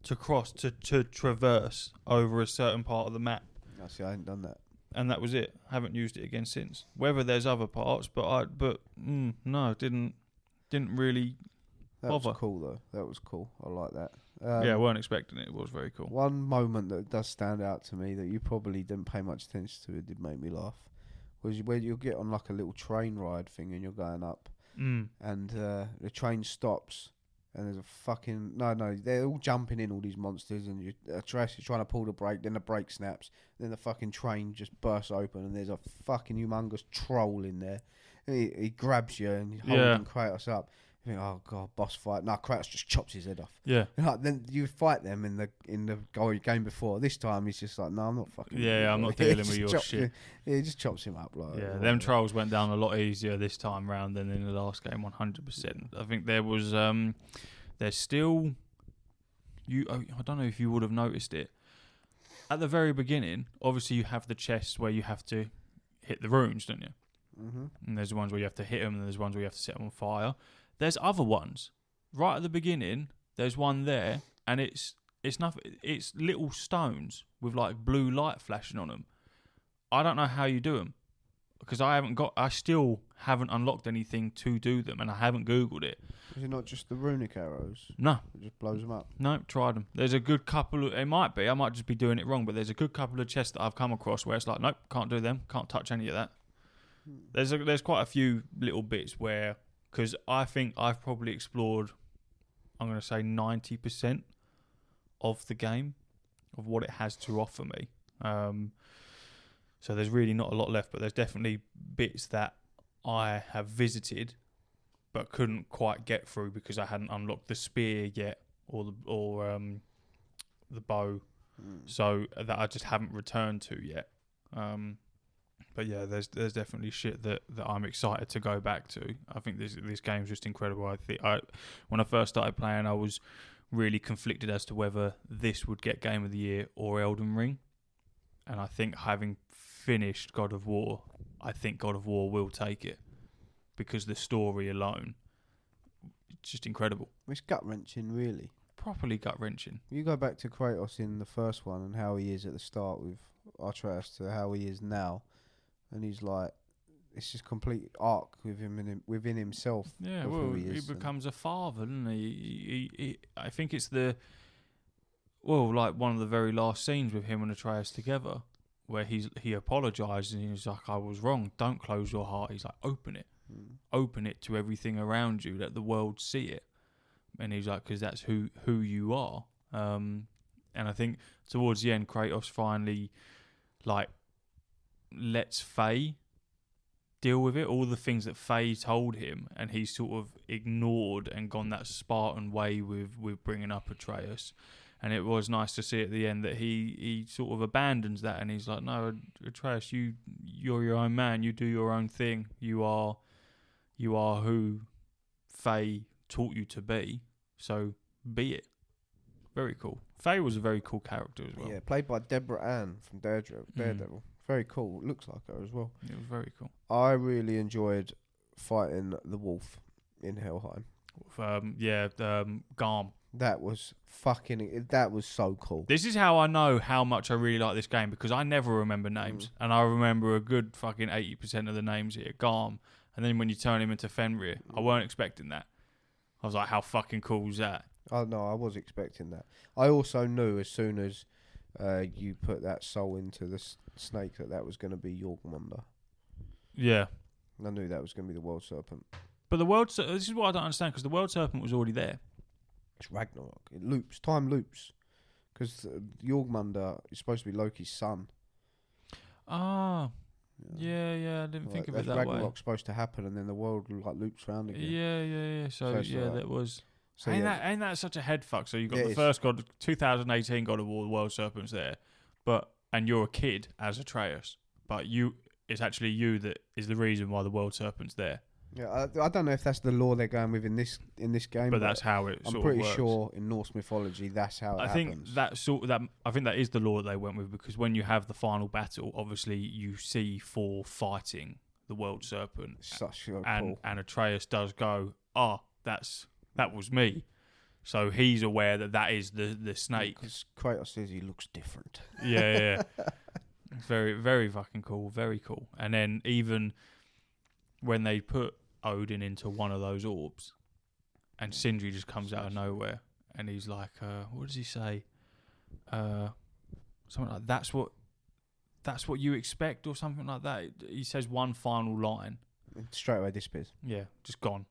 to cross to traverse over a certain part of the map. I see. I ain't done that. And that was it. Haven't used it again since. Whether there's other parts, no, didn't really That bother. was cool though. That was cool. I like that. Yeah, I weren't expecting it. It was very cool. One moment that does stand out to me that you probably didn't pay much attention to, it did make me laugh, was where you'll get on like a little train ride thing and you're going up, and the train stops and there's a fucking they're all jumping in, all these monsters, and Atreus is trying to pull the brake, then the brake snaps, then the fucking train just bursts open and there's a fucking humongous troll in there. And he grabs you and he's holding Kratos up. You think, oh god, boss fight. No, Kratos just chops his head off. Yeah. Like, then you fight them in the game before. This time he's just like, no, I'm not fucking. Yeah, I'm not dealing with your shit. He just chops him up. Like, yeah, them trolls went down a lot easier this time round than in the last game, 100%. I think there was, there's still, I don't know if you would have noticed it. At the very beginning, obviously you have the chests where you have to hit the runes, don't you? Mm-hmm. And there's the ones where you have to hit them, and there's ones where you have to set them on fire. There's other ones. Right at the beginning, there's one there, and it's nothing. It's little stones with like blue light flashing on them. I don't know how you do them because I still haven't unlocked anything to do them, and I haven't Googled it. Is it not just the runic arrows? No, it just blows them up. No, tried them. There's a good couple. It might be. I might just be doing it wrong, but there's a good couple of chests that I've come across where it's like, nope, can't do them. Can't touch any of that. There's quite a few little bits where. Because I think I've probably explored, I'm going to say 90% of the game, of what it has to offer me. So there's really not a lot left, but there's definitely bits that I have visited, but couldn't quite get through because I hadn't unlocked the spear yet, or the bow, so that I just haven't returned to yet. But yeah, there's definitely shit that I'm excited to go back to. I think this game's just incredible. When I first started playing, I was really conflicted as to whether this would get Game of the Year or Elden Ring. And I think having finished God of War, I think God of War will take it because the story alone, it's just incredible. It's gut-wrenching, really. Properly gut-wrenching. You go back to Kratos in the first one and how he is at the start with Atreus to how he is now. And he's like, it's just complete arc within himself. Yeah, well, he becomes a father, doesn't he? I think it's like one of the very last scenes with him and Atreus together, where he apologises and he's like, I was wrong. Don't close your heart. He's like, open it, open it to everything around you. Let the world see it. And he's like, because that's who you are. And I think towards the end, Kratos finally like. Lets Faye deal with it, all the things that Faye told him, and he's sort of ignored and gone that Spartan way with bringing up Atreus, And it was nice to see at the end that he sort of abandons that, and he's like, no, Atreus, you're your own man. You do your own thing. You are who Faye taught you to be. So be it. Very cool. Faye was a very cool character as well. Yeah, played by Deborah Ann from Daredevil. Very cool. Looks like her as well. It was very cool. I really enjoyed fighting the wolf in Helheim. Garm. That was so cool. This is how I know how much I really like this game, because I never remember names. And I remember a good fucking 80% of the names here. Garm. And then when you turn him into Fenrir, I weren't expecting that. I was like, how fucking cool is that? Oh, no, I was expecting that. I also knew as soon as you put that soul into the snake that was going to be Jormungandr. Yeah. I knew that was going to be the World Serpent. But this is what I don't understand, because the World Serpent was already there. It's Ragnarok. It loops. Time loops. Because Jormungandr is supposed to be Loki's son. Ah. Yeah, I didn't think of it that way. Ragnarok's supposed to happen, and then the world loops around again. Yeah. So that was... So ain't that such a head fuck? So you've got the first 2018 God of War, the World Serpent's there, and you're a kid as Atreus, but it's actually you that is the reason why the World Serpent's there. Yeah, I don't know if that's the law they're going with in this game, but that's how it. I'm pretty sure in Norse mythology that's how it happens. I think that is the law that they went with, because when you have the final battle, obviously you see Thor fighting the World Serpent, cool. and Atreus does go, that was me. So he's aware that is the snake. Because Kratos says he looks different. Yeah. Very, very fucking cool. Very cool. And then even when they put Odin into one of those orbs, and Sindri just comes out of nowhere, and he's like, what does he say? Something like, that's what you expect, or something like that. He says one final line. Straight away disappears. Yeah, just gone.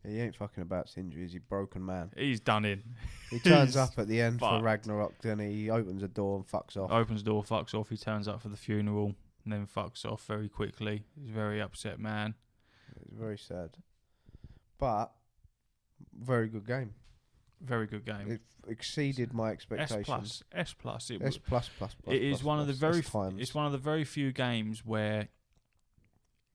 He ain't fucking about Sindri, he's a broken man. He's done in. He turns up at the end for Ragnarok, then he opens a door and fucks off. Opens the door, fucks off. He turns up for the funeral and then fucks off very quickly. He's a very upset man. It's very sad. But, very good game. Very good game. It exceeded my expectations. S plus. It is one of the very few games where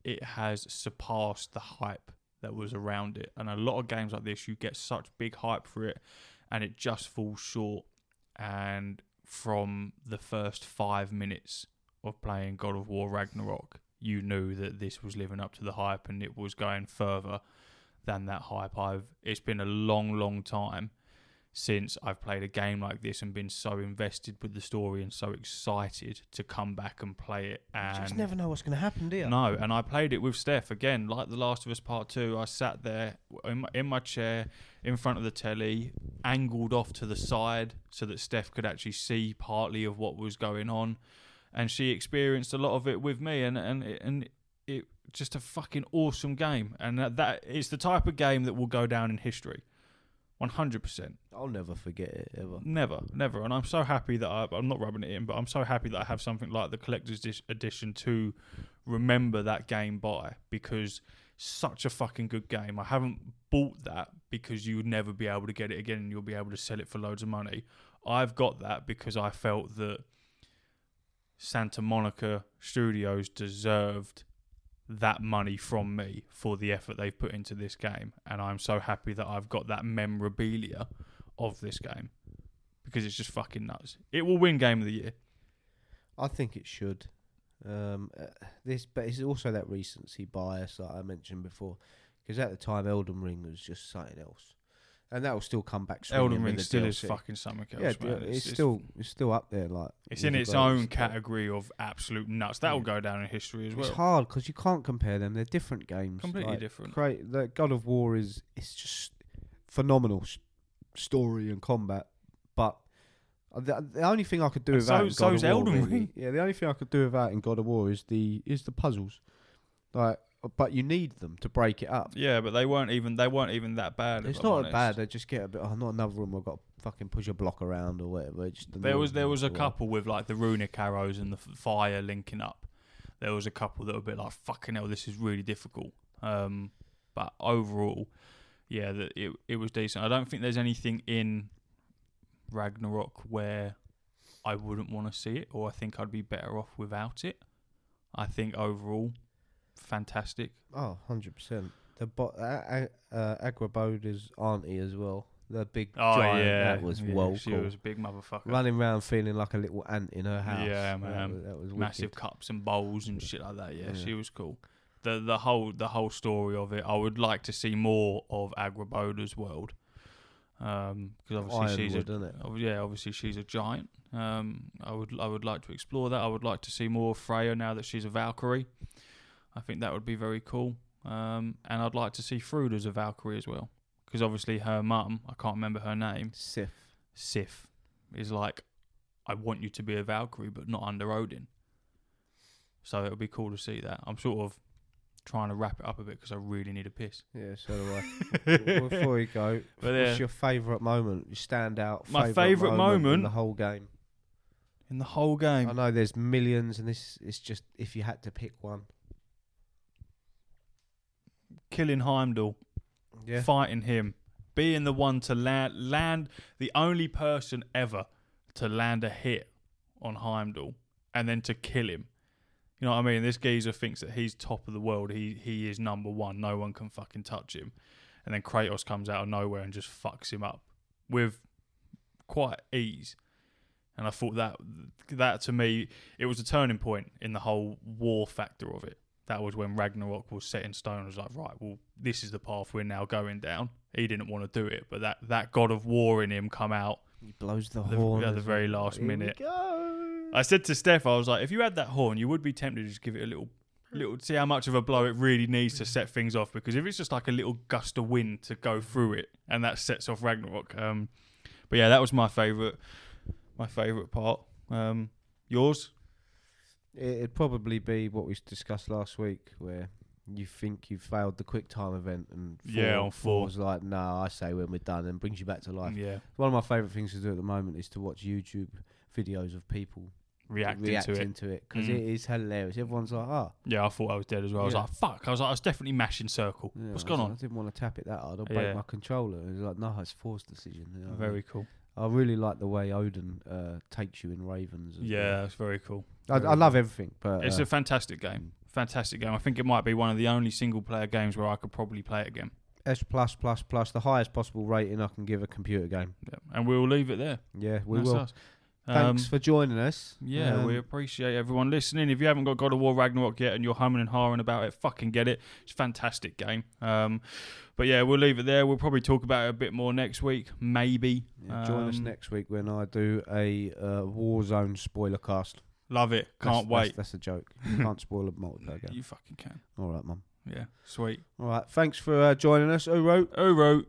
it has surpassed the hype that was around it. And a lot of games like this, you get such big hype for it, and it just falls short. And from the first 5 minutes of playing God of War Ragnarok, you knew that this was living up to the hype, and it was going further than that hype. It's been a long time since I've played a game like this and been so invested with the story and so excited to come back and play it. And you just never know what's going to happen, do you? No, and I played it with Steph again, like The Last of Us Part 2. I sat there in my chair in front of the telly, angled off to the side so that Steph could actually see partly of what was going on, and she experienced a lot of it with me, and it just a fucking awesome game, and that it's the type of game that will go down in history. 100%. I'll never forget it, ever. Never. And I'm so happy that I'm not rubbing it in, but I'm so happy that I have something like the collector's edition to remember that game by, because such a fucking good game. I haven't bought that because you would never be able to get it again and you'll be able to sell it for loads of money. I've got that because I felt that Santa Monica Studios deserved that money from me for the effort they've put into this game, and I'm so happy that I've got that memorabilia of this game, because it's just fucking nuts. It will win Game of the Year. I think it should. But it's also that recency bias that I mentioned before, because at the time Elden Ring was just something else, and that will still come back. Elden Ring still is fucking something else. Yeah, man. It's still up there. Like, it's in its own category of absolute nuts. That will go down in history as well. It's hard because you can't compare them. They're different games. Completely different. The God of War it's just phenomenal story and combat, but the only thing I could do with that in God of War, Elden Ring. Yeah, the only thing I could do with that in God of War is the puzzles, like. But you need them to break it up. Yeah, but they weren't even that bad. It's not bad. They just get a bit. Oh, not another room. I've got to fucking push a block around or whatever. There was a couple with like the runic arrows and the fire linking up. There was a couple that were a bit like, fucking hell, this is really difficult. But overall, yeah, it was decent. I don't think there's anything in Ragnarok where I wouldn't want to see it, or I think I'd be better off without it. I think overall, fantastic. Oh, 100%. Agraboda's auntie as well. The big giant, that was well she cool. was a big motherfucker. Running around feeling like a little ant in her house. Yeah, man. That was massive wicked. cups and bowls and shit like that. Yeah, she was cool. The whole story of it. I would like to see more of Agraboda's world. Because obviously obviously she's a giant. I would like to explore that. I would like to see more of Freya now that she's a Valkyrie. I think that would be very cool. And I'd like to see Frud as a Valkyrie as well. Because obviously her mum, I can't remember her name. Sif is like, I want you to be a Valkyrie, but not under Odin. So it would be cool to see that. I'm sort of trying to wrap it up a bit because I really need a piss. Yeah, so do I. Before you go, what's your favourite moment? You stand out. My favourite moment in the whole game. In the whole game. I know there's millions, and this is just if you had to pick one. Killing Heimdall. Yeah. Fighting him. Being the one to land the only person ever to land a hit on Heimdall and then to kill him. You know what I mean? This geezer thinks that he's top of the world. He is number one. No one can fucking touch him. And then Kratos comes out of nowhere and just fucks him up with quite ease. And I thought that to me, it was a turning point in the whole war factor of it. That was when Ragnarok was set in stone. I was like, right, well, this is the path we're now going down. He didn't want to do it, but that God of War in him come out. He blows the horn at the very last minute. Here we go. I said to Steph, I was like, if you had that horn, you would be tempted to just give it a little, see how much of a blow it really needs to set things off. Because if it's just like a little gust of wind to go through it, and that sets off Ragnarok. But yeah, that was my favourite part. Yours? It'd probably be what we discussed last week, where you think you've failed the quick time event, and on four was like, no, I say when we're done, and brings you back to life. Yeah. One of my favourite things to do at the moment is to watch YouTube videos of people reacting to it, because it is hilarious. Everyone's like, oh. Yeah, I thought I was dead as well. I was like, fuck. I was definitely mashing circle. Yeah, What's going on? I didn't want to tap it that hard. I'll break my controller. It was like, no, it's forced decision. You know very cool. I really like the way Odin takes you in Ravens. Yeah, that's very cool. I love everything, but it's a fantastic game. Fantastic game. I think it might be one of the only single player games where I could probably play it again. S+++, the highest possible rating I can give a computer game. Yeah. And we'll leave it there. Yeah, we will. Us. Thanks for joining us. Yeah, we appreciate everyone listening. If you haven't got God of War Ragnarok yet and you're humming and hawing about it, fucking get it. It's a fantastic game. But yeah, we'll leave it there. We'll probably talk about it a bit more next week, maybe. Yeah, join us next week when I do a Warzone spoiler cast. Love it. Can't wait. That's a joke. You can't spoil a multiplayer game. You fucking can. All right, Mum. Yeah, sweet. All right, thanks for joining us. Uro.